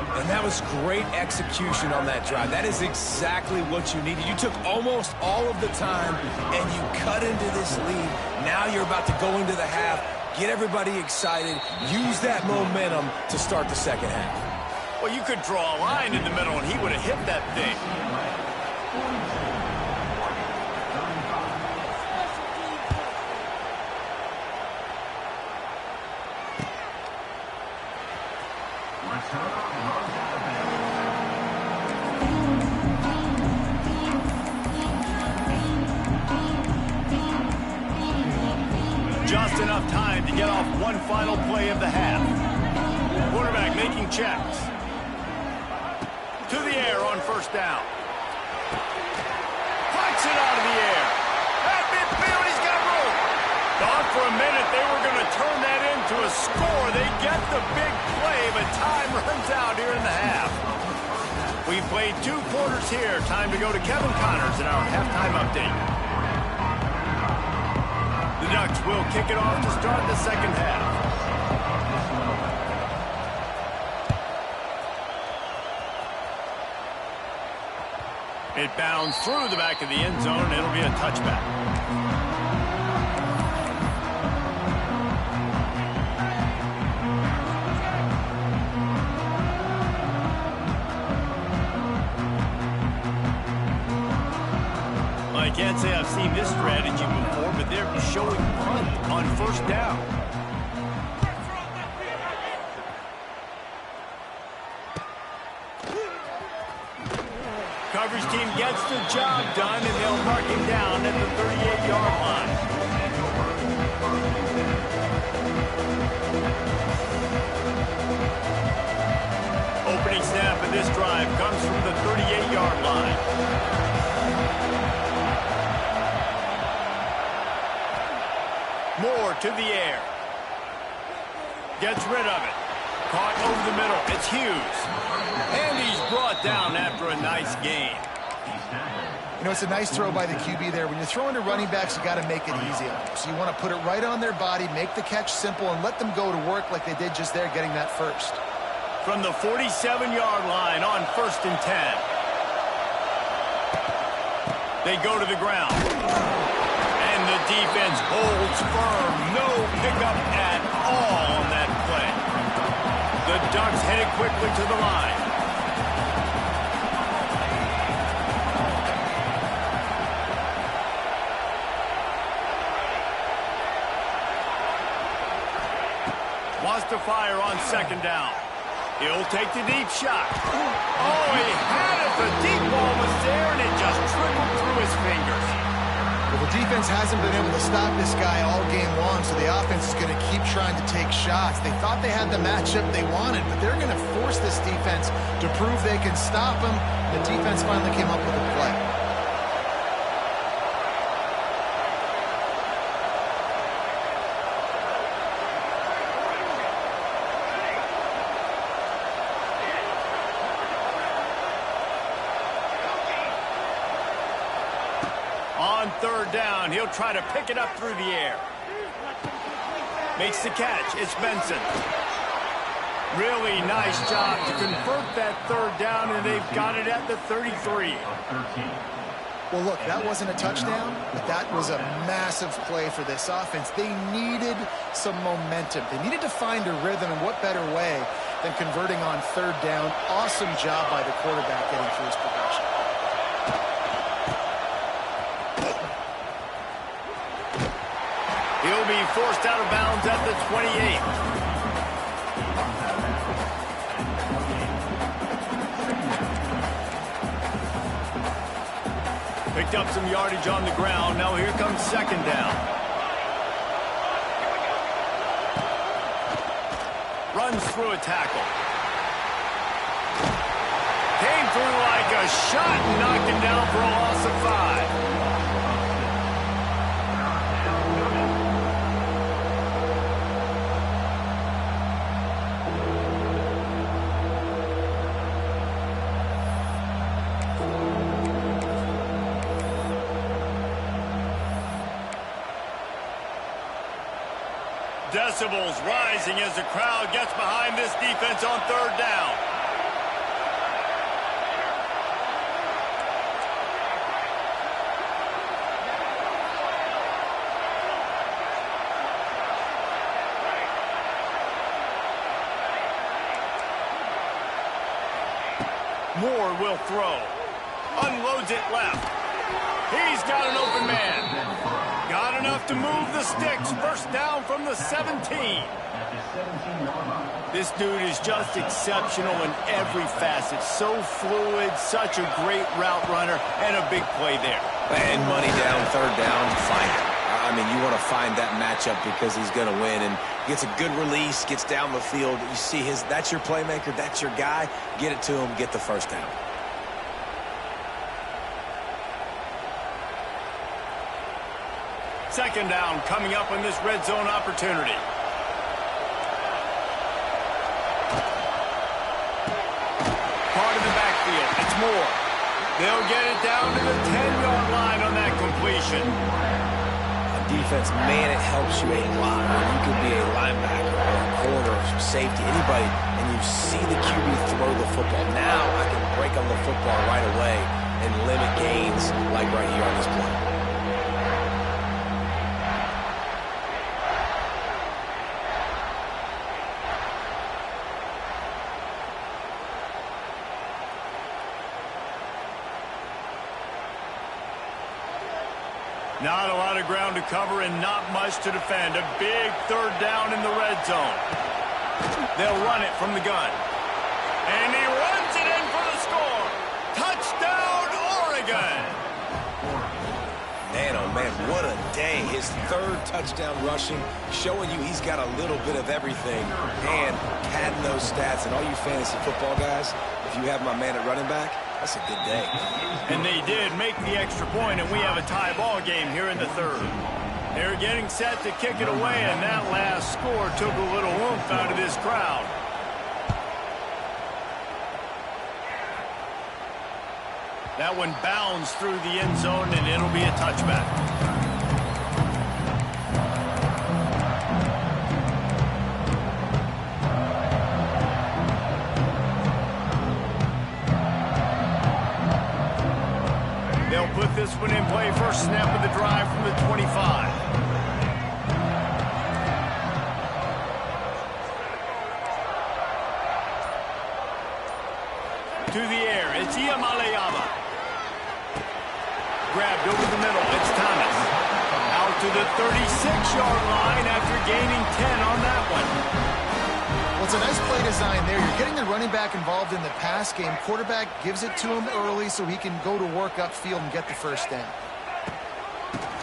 And that was great execution on that drive. That is exactly what you needed. You took almost all of the time, and you cut into this lead. Now you're about to go into the half, get everybody excited, use that momentum to start the 2nd half. Well, you could draw a line in the middle, and he would have hit that thing. Just enough time to get off one final play of the half. Quarterback making checks. To the air on 1st down. Flicks it out of the air. At midfield, he's got room. Thought for a minute they were going to turn that into a score. They get the big play, but time runs out here in the half. We've played 2 quarters here. Time to go to Kevin Connors in our halftime update. The Ducks will kick it off to start the 2nd half. It bounds through the back of the end zone, and it'll be a touchback. I can't say I've seen this strategy before, but they're showing punt on 1st down. Coverage team gets the job done, and they'll mark him down at the 38-yard line. Opening snap of this drive comes from the 38-yard line. Moore to the air. Gets rid of it. Caught over the middle. It's Hughes. And he's brought down after a nice gain. You know, it's a nice throw by the QB there. When you're throwing to running backs, you got to make it easy on them. So you want to put it right on their body, make the catch simple, and let them go to work like they did just there, getting that first. From the 47-yard line on 1st and 10. They go to the ground. And the defense holds firm. No pickup at all on that play. The Ducks headed quickly to the line. Wants to fire on 2nd down. He'll take the deep shot. Oh, he had it. The deep ball was there, and it just trickled through his fingers. Well, the defense hasn't been able to stop this guy all game long, so the offense is going to keep trying to take shots. They thought they had the matchup they wanted, but they're going to force this defense to prove they can stop him. The defense finally came up with a play. On 3rd down, he'll try to pick it up through the air. Makes the catch. It's Benson. Really nice job to convert that 3rd down, and they've got it at the 33. Well, look, that wasn't a touchdown, but that was a massive play for this offense. They needed some momentum. They needed to find a rhythm, and what better way than converting on 3rd down. Awesome job by the quarterback getting through his progression. He'll be forced out of bounds at the 28. Picked up some yardage on the ground. Now here comes 2nd down. Runs through a tackle. Came through like a shot and knocked him down for a loss of 5. Decibels rising as the crowd gets behind this defense on 3rd down. Moore will throw. Unloads it left. He's got an open man. Got enough to move the sticks. 1st down from the 17. This dude is just exceptional in every facet. So fluid, such a great route runner, and a big play there. And money down, 3rd down, find it. I mean, you want to find that matchup because he's going to win, and gets a good release, gets down the field. You see that's your playmaker, that's your guy. Get it to him, get the 1st down. Second down coming up in this red zone opportunity. Part of the backfield. It's Moore. They'll get it down to the 10-yard line on that completion. Defense, man, it helps you a lot. You could be a linebacker or a corner or safety, anybody, and you see the QB throw the football. Now I can break on the football right away and limit gains like right here on this play. Not a lot of ground to cover and not much to defend. A big 3rd down in the red zone. They'll run it from the gun. And he runs it in for the score. Touchdown, Oregon. Man, oh man, what a day. His 3rd touchdown rushing, showing you he's got a little bit of everything. And padding those stats. And all you fantasy football guys, if you have my man at running back, that's a good day. And they did make the extra point, and we have a tie ball game here in the 3rd. They're getting set to kick it away, and that last score took a little oomph out of this crowd. That one bounds through the end zone, and it'll be a touchback. They'll put this one in play. First snap of the drive from the 25. To the air, it's Ncaa. Grabbed over the middle, it's Thomas. Out to the 36-yard line after gaining 10 on that one. Well, it's a nice play design there. You're getting the running back involved in the pass game. Quarterback gives it to him early so he can go to work upfield and get the first down.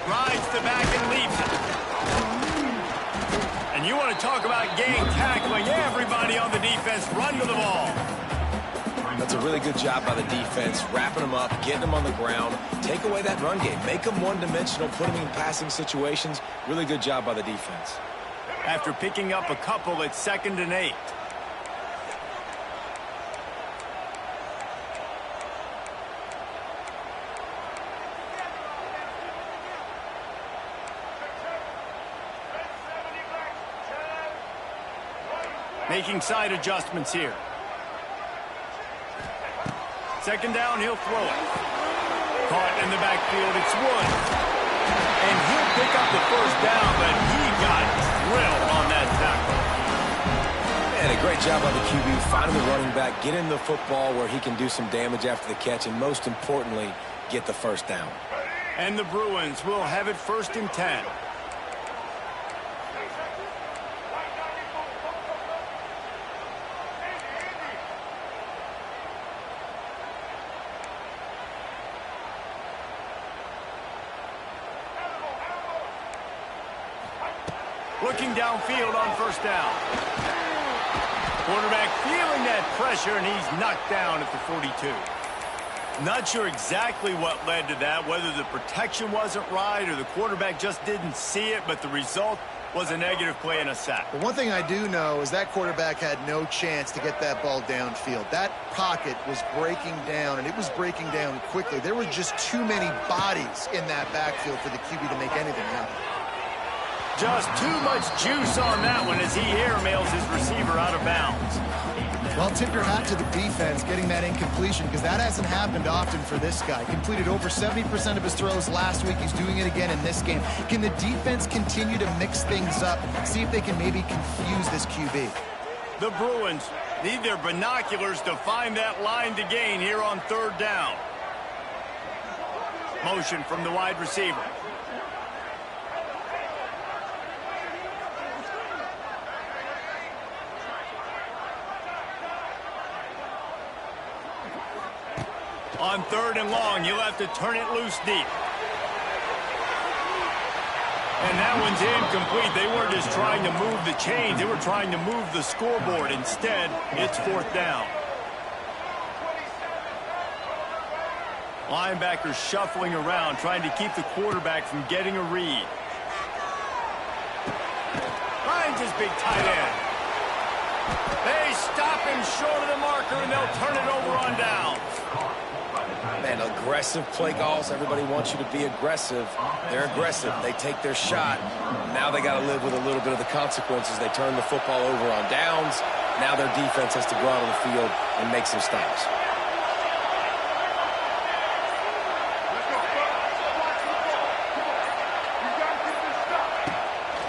Rides the back and leaps it. And you want to talk about gang tackling. Everybody on the defense run to the ball. That's a really good job by the defense, wrapping them up, getting them on the ground, take away that run game, make them one-dimensional, put them in passing situations. Really good job by the defense. After picking up a couple, it's 2nd and 8. Making side adjustments here. 2nd down, he'll throw it. Caught in the backfield, it's Wood. And he'll pick up the first down, but he got drilled on that tackle. And a great job by the QB, finding the running back, getting the football where he can do some damage after the catch, and most importantly, get the first down. And the Bruins will have it 1st and 10. Looking downfield on 1st down. Quarterback feeling that pressure, and he's knocked down at the 42. Not sure exactly what led to that, whether the protection wasn't right or the quarterback just didn't see it, but the result was a negative play and a sack. But one thing I do know is that quarterback had no chance to get that ball downfield. That pocket was breaking down, and it was breaking down quickly. There were just too many bodies in that backfield for the QB to make anything happen. Just too much juice on that one as he airmails his receiver out of bounds. Well, tip your hat to the defense getting that incompletion, because that hasn't happened often for this guy. Completed over 70% of his throws last week. He's doing it again in this game. Can the defense continue to mix things up, see if they can maybe confuse this QB? The Bruins need their binoculars to find that line to gain here on 3rd down. Motion from the wide receiver. On 3rd and long, you'll have to turn it loose deep. And that one's incomplete. They weren't just trying to move the chains. They were trying to move the scoreboard. Instead, it's 4th down. Linebackers shuffling around, trying to keep the quarterback from getting a read. Finds his big tight end. They stop him short of the marker, and they'll turn it over on downs. Man, aggressive play calls. Everybody wants you to be aggressive. They're aggressive. They take their shot. Now they got to live with a little bit of the consequences. They turn the football over on downs. Now their defense has to go out on the field and make some stops.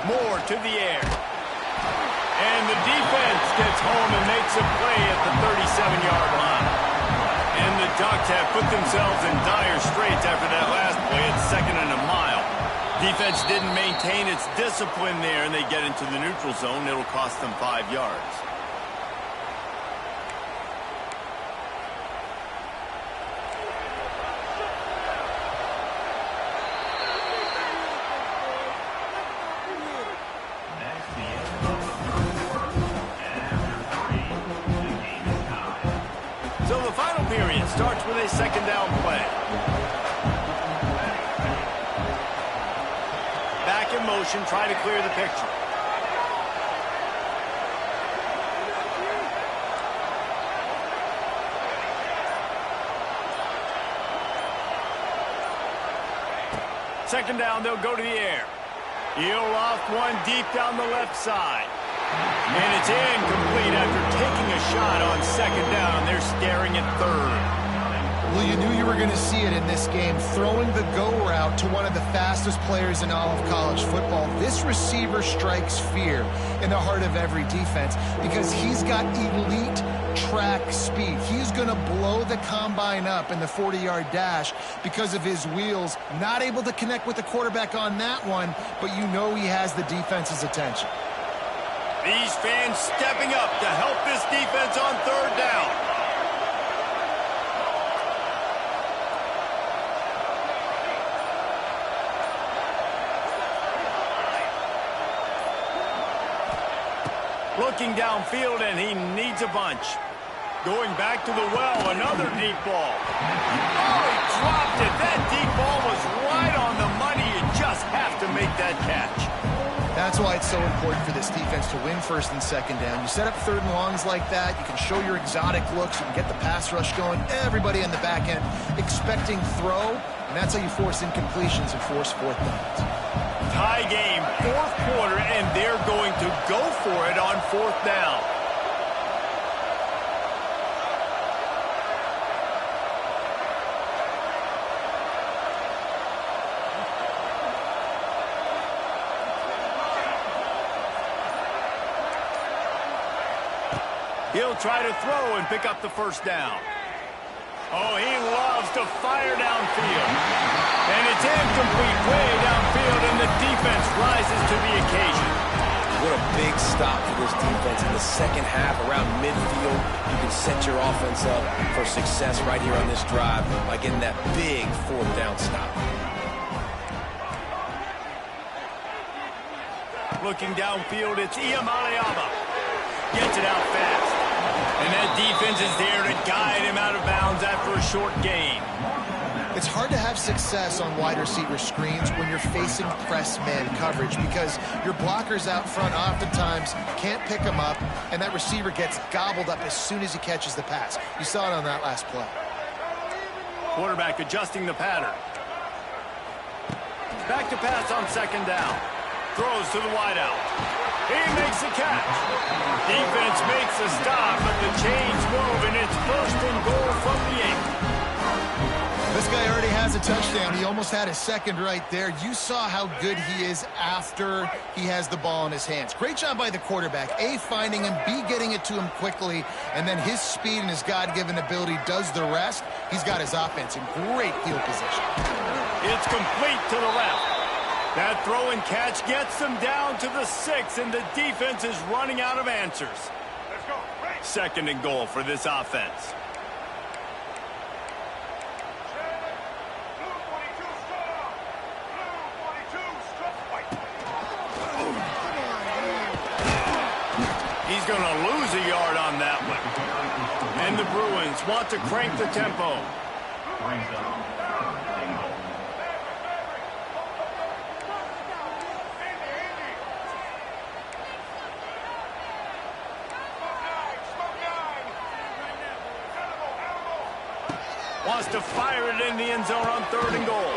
Moore to the air. And the defense gets home and makes a play at the 37-yard line. And the Ducks have put themselves in dire straits after that last play. It's 2nd and a mile. Defense didn't maintain its discipline there, and they get into the neutral zone. It'll cost them 5 yards. So the final period starts with a 2nd down play. Back in motion, try to clear the picture. Second down, they'll go to the air. He'll loft one deep down the left side. And it's incomplete after taking a shot on second down. They're staring at third. Well, you knew you were going to see it in this game, throwing the go route to one of the fastest players in all of college football. This receiver strikes fear in the heart of every defense because he's got elite track speed. He's going to blow the combine up in the 40-yard dash because of his wheels. Not able to connect with the quarterback on that one, but you know he has the defense's attention. These fans stepping up to help this defense on third down. Looking downfield, and he needs a bunch. Going back to the well, another deep ball. Oh, he dropped it. That deep ball was right on the money. You just have to make that catch. That's why it's so important for this defense to win first and second down. You set up third and longs like that, you can show your exotic looks, you can get the pass rush going, everybody in the back end expecting throw, and that's how you force incompletions and force fourth downs. Tie game, fourth quarter, and they're going to go for it on fourth down. He'll try to throw and pick up the first down. Oh, he loves to fire downfield. And it's incomplete way downfield, and the defense rises to the occasion. What a big stop for this defense in the second half around midfield. You can set your offense up for success right here on this drive by getting that big fourth down stop. Looking downfield, it's Ncaa. Gets it out fast. And that defense is there to guide him out of bounds after a short gain. It's hard to have success on wide receiver screens when you're facing press man coverage because your blockers out front oftentimes can't pick them up, and that receiver gets gobbled up as soon as he catches the pass. You saw it on that last play. Quarterback adjusting the pattern. Back to pass on second down. Throws to the wideout. He makes the catch. Defense makes the stop, but the chains move, and it's first and goal from the 8. This guy already has a touchdown. He almost had a second right there. You saw how good he is after he has the ball in his hands. Great job by the quarterback. A, finding him, B, getting it to him quickly, and then his speed and his God-given ability does the rest. He's got his offense in great field position. It's complete to the left. That throw and catch gets them down to the 6, and the defense is running out of answers. Let's go. Second and goal for this offense. He's going to lose a yard on that one. And the Bruins want to crank the tempo. Wants to fire it in the end zone on third and goal.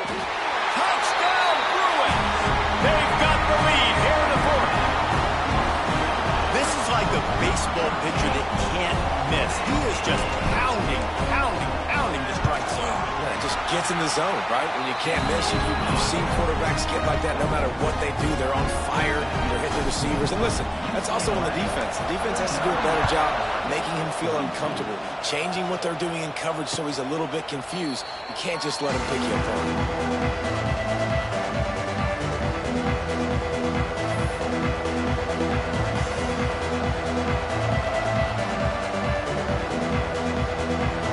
Touchdown, Bruins! They've got the lead here in the fourth. This is like a baseball pitcher that can't miss. He is just pounding the strike zone. Yeah, it just gets in the zone, right? When you can't miss, you've seen quarterbacks get like that no matter what they do. They're on fire. They're hitting the receivers. And listen, that's also on the defense. The defense has to do a better job making him feel uncomfortable, changing what they're doing in coverage so he's a little bit confused. You can't just let him pick you apart.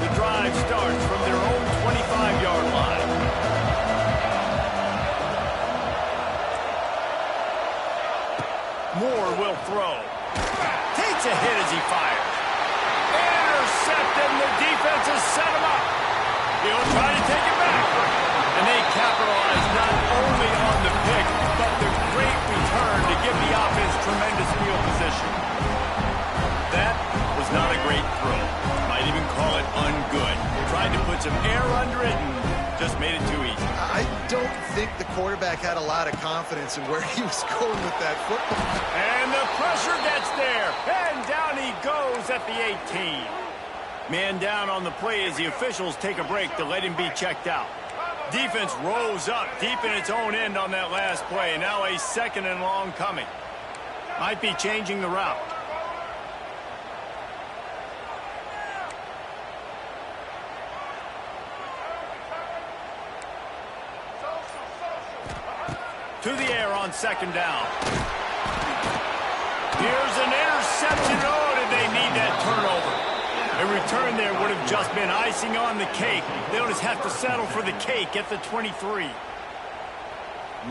The drive starts from their own 25-yard line. Moore will throw. Takes a hit as he fires. Intercepted, and the defense has set him up. He'll try to take it back. And they capitalize not only on the pick, but the great return to give the offense tremendous field position. That was not a great throw. Might even call it ungood. Tried to put some air under it and just made it too easy. I don't think the quarterback had a lot of confidence in where he was going with that football. And the pressure gets there. And down he goes at the 18. Man down on the play as the officials take a break to let him be checked out. Defense rose up deep in its own end on that last play. Now a 2nd and long coming. Might be changing the route. To the air on 2nd down. Here's an interception. Oh, did they need that turnover? A return there would have just been icing on the cake. They'll just have to settle for the cake at the 23.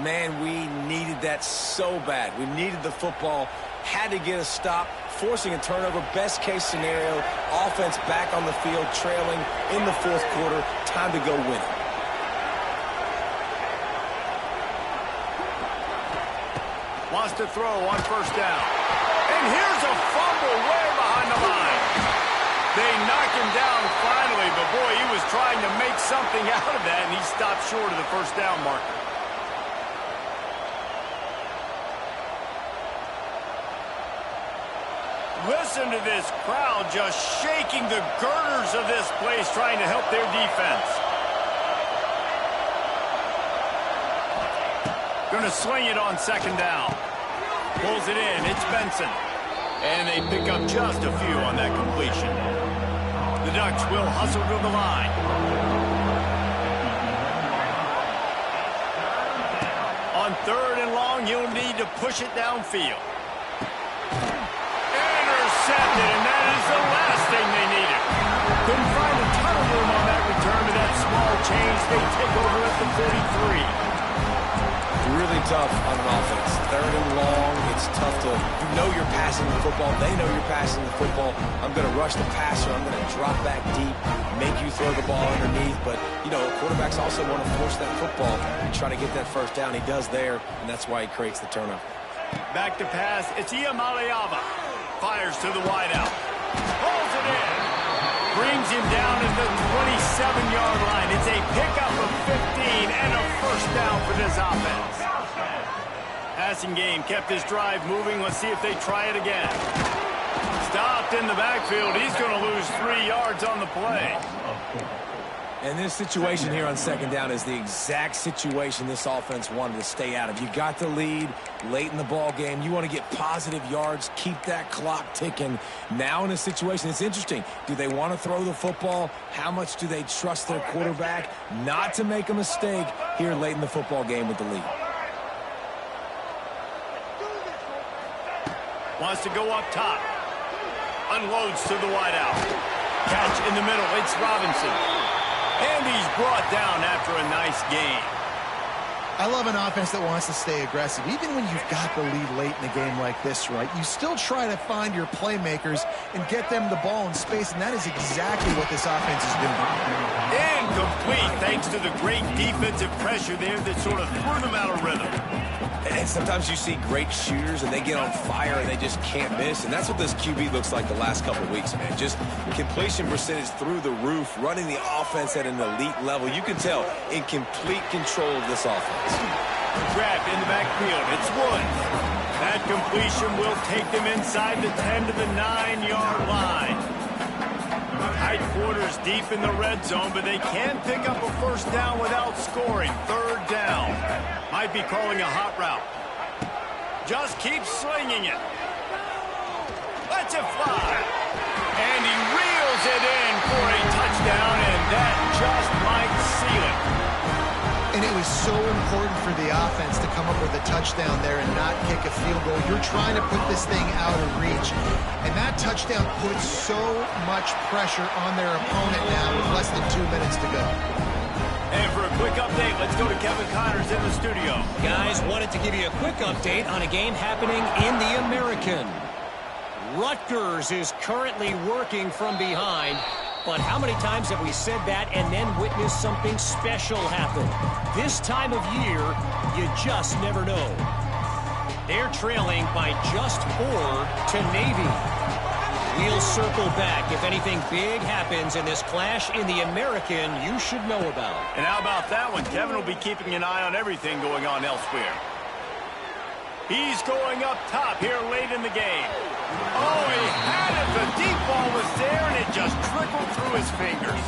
Man, we needed that so bad. We needed the football, had to get a stop, forcing a turnover. Best case scenario, offense back on the field, trailing in the 4th quarter. Time to go win it. Wants to throw on 1st down. And here's a fumble way behind the line. They knock him down finally, but boy, he was trying to make something out of that, and he stopped short of the 1st down marker. Listen to this crowd just shaking the girders of this place, trying to help their defense. Going to sling it on 2nd down. Pulls it in. It's Benson. And they pick up just a few on that completion. The Ducks will hustle to the line. On 3rd and long, you'll need to push it downfield. Intercepted, and that is the last thing they needed. Couldn't find a ton of room on that return to that small change. They take over at the 43. Really tough on an offense. 3rd and long, it's tough to, you know you're passing the football. They know you're passing the football. I'm going to rush the passer. I'm going to drop back deep, make you throw the ball underneath. But, you know, quarterbacks also want to force that football and try to get that 1st down. He does there, and that's why he creates the turnover. Back to pass. It's Iamaleava. Fires to the wideout. Pulls it in. Brings him down at the 27-yard line. It's a pickup of 15 and a 1st down for this offense. Passing game kept this drive moving. Let's see if they try it again. Stopped in the backfield. He's going to lose 3 yards on the play. And this situation here on 2nd down is the exact situation this offense wanted to stay out of. You got the lead late in the ball game. You want to get positive yards, keep that clock ticking. Now in a situation, it's interesting. Do they want to throw the football? How much do they trust their quarterback not to make a mistake here late in the football game with the lead? Wants to go up top. Unloads to the wideout. Catch in the middle. It's Robinson. And he's brought down after a nice game. I love an offense that wants to stay aggressive. Even when you've got the lead late in the game like this, right, you still try to find your playmakers and get them the ball in space, and that is exactly what this offense is doing. Incomplete, thanks to the great defensive pressure there that sort of threw them out of rhythm. And sometimes you see great shooters and they get on fire and they just can't miss. And that's what this QB looks like the last couple of weeks, man. Just completion percentage through the roof, running the offense at an elite level. You can tell in complete control of this offense. Grabbed in the backfield. It's Woods. That completion will take them inside the 10 to the 9-yard line. Tight quarters deep in the red zone, but they can pick up a 1st down without scoring. 3rd down. Might be calling a hot route. Just keeps slinging it. Lets it fly. And he reels it in for a touchdown, and that just might seal it. And it was so important for the offense to come up with a touchdown there and not kick a field goal. You're trying to put this thing out of reach. And that touchdown puts so much pressure on their opponent now with less than 2 minutes to go. And for a quick update, let's go to Kevin Connors in the studio. Guys, wanted to give you a quick update on a game happening in the American. Rutgers is currently working from behind. But how many times have we said that and then witnessed something special happen? This time of year, you just never know. They're trailing by just 4 to Navy. We'll circle back if anything big happens in this clash in the American you should know about. And how about that one? Kevin will be keeping an eye on everything going on elsewhere. He's going up top here late in the game. Oh, he had it. The deep ball was there, and it just trickled through his fingers.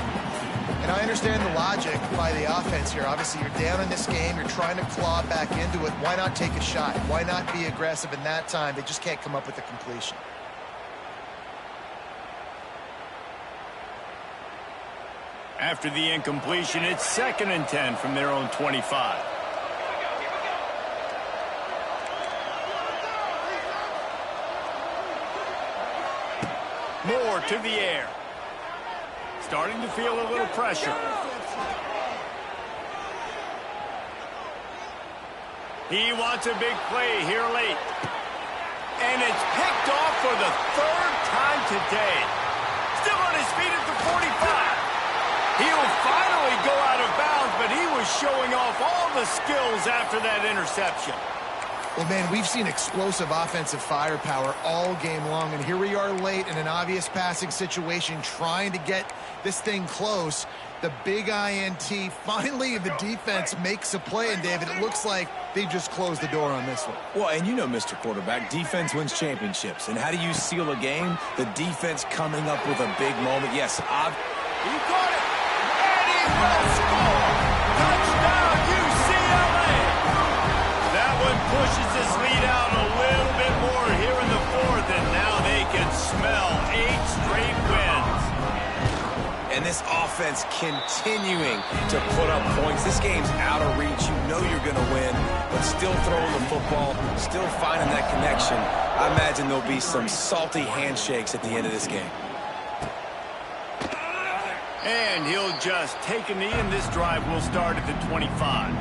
And I understand the logic by the offense here. Obviously, you're down in this game. You're trying to claw back into it. Why not take a shot? Why not be aggressive in that time? They just can't come up with a completion. After the incompletion, it's 2nd and 10 from their own 25. Moore to the air. Starting to feel a little pressure. He wants a big play here late. And it's picked off for the 3rd time today. Still on his feet at the 45. He'll finally go out of bounds, but he was showing off all the skills after that interception. Well, man, we've seen explosive offensive firepower all game long, and here we are late in an obvious passing situation trying to get this thing close. The big INT, finally the defense makes a play, and David, it looks like they just closed the door on this one. Well, and you know, Mr. Quarterback, defense wins championships. And how do you seal a game? The defense coming up with a big moment. Yes, he got it, and he will score. Touchdown, UCLA. That one pushes this lead out a little bit more here in the 4th, and now they can smell 8 straight wins. And this offense continuing to put up points. This game's out of reach. You know you're going to win, but still throwing the football, still finding that connection. I imagine there'll be some salty handshakes at the end of this game. And he'll just take a knee, and this drive will start at the 25.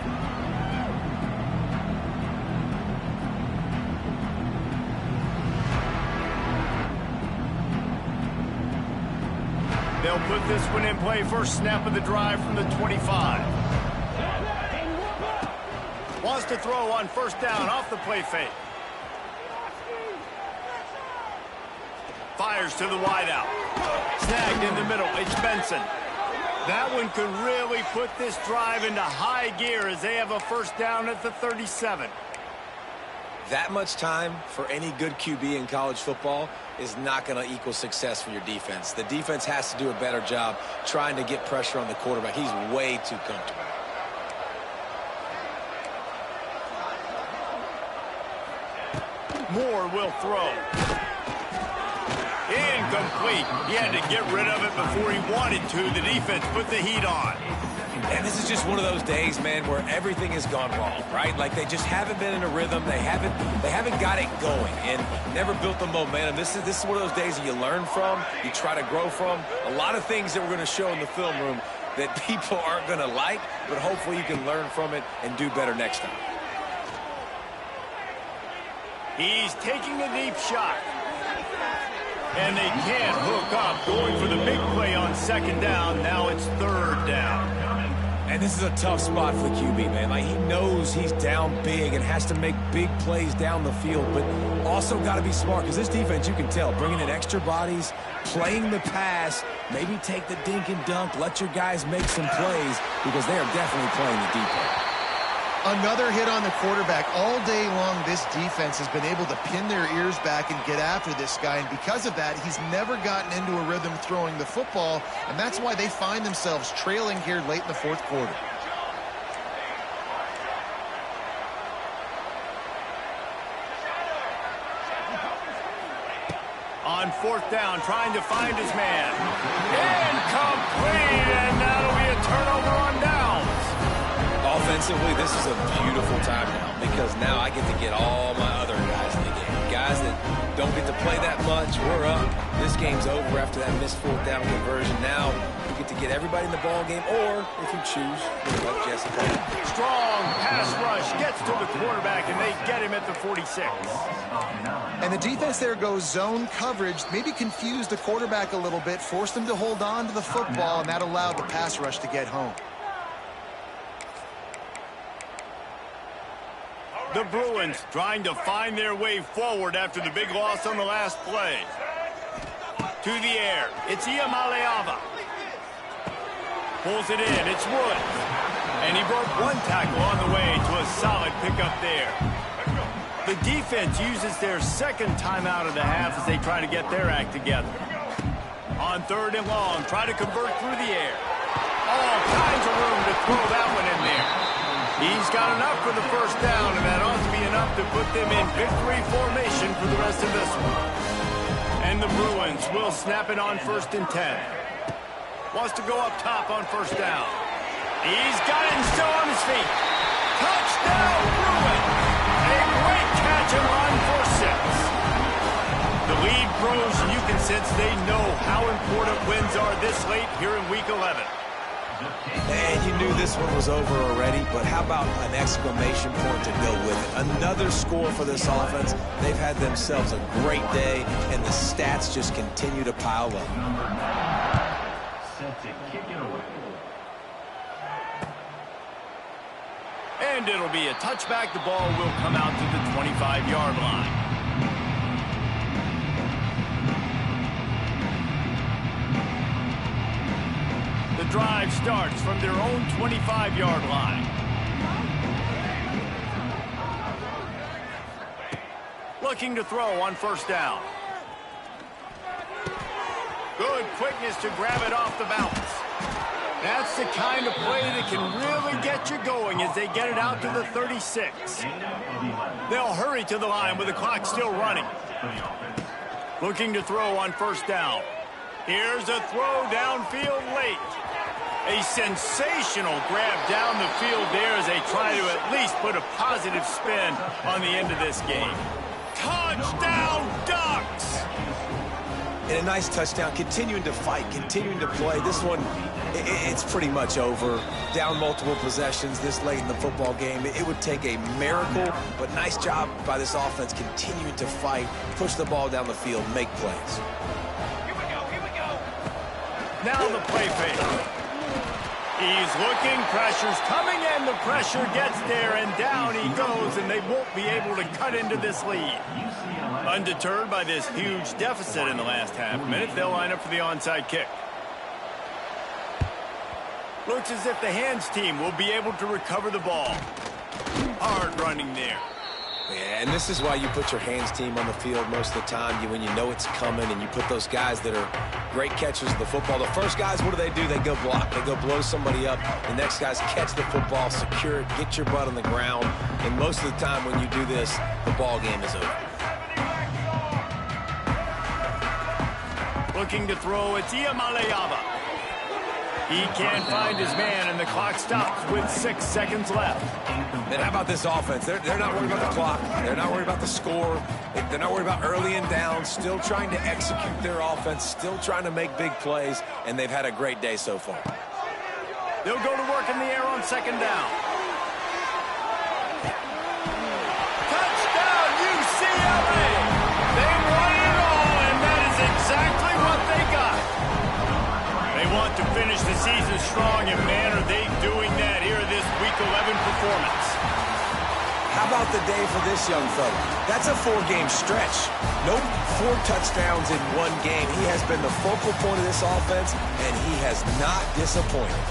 They'll put this one in play. First snap of the drive from the 25. Wants to throw on 1st down off the play fake. Fires to the wideout. Snagged in the middle. It's Benson. That one could really put this drive into high gear as they have a 1st down at the 37. That much time for any good QB in college football is not going to equal success for your defense. The defense has to do a better job trying to get pressure on the quarterback. He's way too comfortable. Moore will throw. Incomplete. He had to get rid of it before he wanted to. The defense put the heat on. And this is just one of those days, man, where everything has gone wrong, right? Like they just haven't been in a rhythm. They haven't got it going and never built the momentum. This is one of those days that you learn from, you try to grow from. A lot of things that we're going to show in the film room that people aren't going to like, but hopefully you can learn from it and do better next time. He's taking a deep shot. And they can't hook up, going for the big play on 2nd down. Now it's 3rd down. And this is a tough spot for the QB, man. Like, he knows he's down big and has to make big plays down the field, but also got to be smart because this defense, you can tell, bringing in extra bodies, playing the pass, maybe take the dink and dunk, let your guys make some plays because they are definitely playing the deep ball. Another hit on the quarterback. All day long, this defense has been able to pin their ears back and get after this guy, and because of that, he's never gotten into a rhythm throwing the football, and that's why they find themselves trailing here late in the 4th quarter. On 4th down, trying to find his man. Incomplete, and that'll be a turnover on downs. Offensively, this is a beautiful time now because now I get to get all my other guys in the game. Guys that don't get to play that much, we're up. This game's over after that missed 4th down conversion. Now you get to get everybody in the ball game, or if you choose, like Jesse called. Strong pass rush gets to the quarterback, and they get him at the 46. And the defense there goes zone coverage, maybe confused the quarterback a little bit, forced him to hold on to the football, and that allowed the pass rush to get home. The Bruins trying to find their way forward after the big loss on the last play. To the air. It's Ncaa. Pulls it in. It's Woods. And he broke one tackle on the way to a solid pickup there. The defense uses their second timeout of the half as they try to get their act together. On 3rd and long, try to convert through the air. All kinds of room to throw that one in there. He's got enough for the first down, and that ought to be enough to put them in victory formation for the rest of this one. And the Bruins will snap it on 1st and 10. Wants to go up top on 1st down. He's got it and still on his feet. Touchdown, Bruins! A great catch and run for 6. The lead grows, and you can sense they know how important wins are this late here in Week 11. And you knew this one was over already, but how about an exclamation point to go with it? Another score for this offense. They've had themselves a great day, and the stats just continue to pile up. Set to kick it away. And it'll be a touchback. The ball will come out to the 25-yard line. The drive starts from their own 25-yard line. Looking to throw on 1st down. Good quickness to grab it off the bounce. That's the kind of play that can really get you going as they get it out to the 36. They'll hurry to the line with the clock still running. Looking to throw on 1st down. Here's a throw downfield late. A sensational grab down the field there as they try to at least put a positive spin on the end of this game. Touchdown, Ducks! And a nice touchdown, continuing to fight, continuing to play. This one, it's pretty much over. Down multiple possessions this late in the football game. It would take a miracle, but nice job by this offense continuing to fight, push the ball down the field, make plays. Here we go. Now the play fake. He's looking, pressure's coming, and the pressure gets there, and down he goes, and they won't be able to cut into this lead. Undeterred by this huge deficit in the last half minute, they'll line up for the onside kick. Looks as if the hands team will be able to recover the ball. Hard running there. Yeah, and this is why you put your hands team on the field most of the time, when you know it's coming, and you put those guys that are great catchers of the football. The first guys, what do? They go block. They go blow somebody up. The next guys catch the football, secure it, get your butt on the ground. And most of the time when you do this, the ball game is over. Looking to throw, it's Ncaa. He can't find his man, and the clock stops with 6 seconds left. And how about this offense? They're not worried about the clock. They're not worried about the score. They're not worried about early and down. Still trying to execute their offense. Still trying to make big plays. And they've had a great day so far. They'll go to work in the air on 2nd down. Touchdown, UCLA! They won it all, and that is exactly what they got. They want to finish the season strong, and man, are they doing that here this Week 11 performance. How about the day for this young fella? That's a 4-game stretch. Nope, 4 touchdowns in 1 game. He has been the focal point of this offense, and he has not disappointed.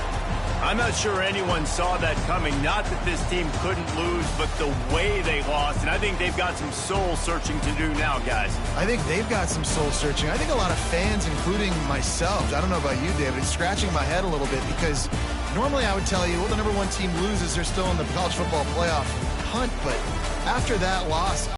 I'm not sure anyone saw that coming. Not that this team couldn't lose, but the way they lost. And I think they've got some soul-searching to do now, guys. I think they've got some soul-searching. I think a lot of fans, including myself, I don't know about you, David, it's scratching my head a little bit because normally I would tell you, well, the #1 team loses, they're still in the college football playoff hunt. But after that loss,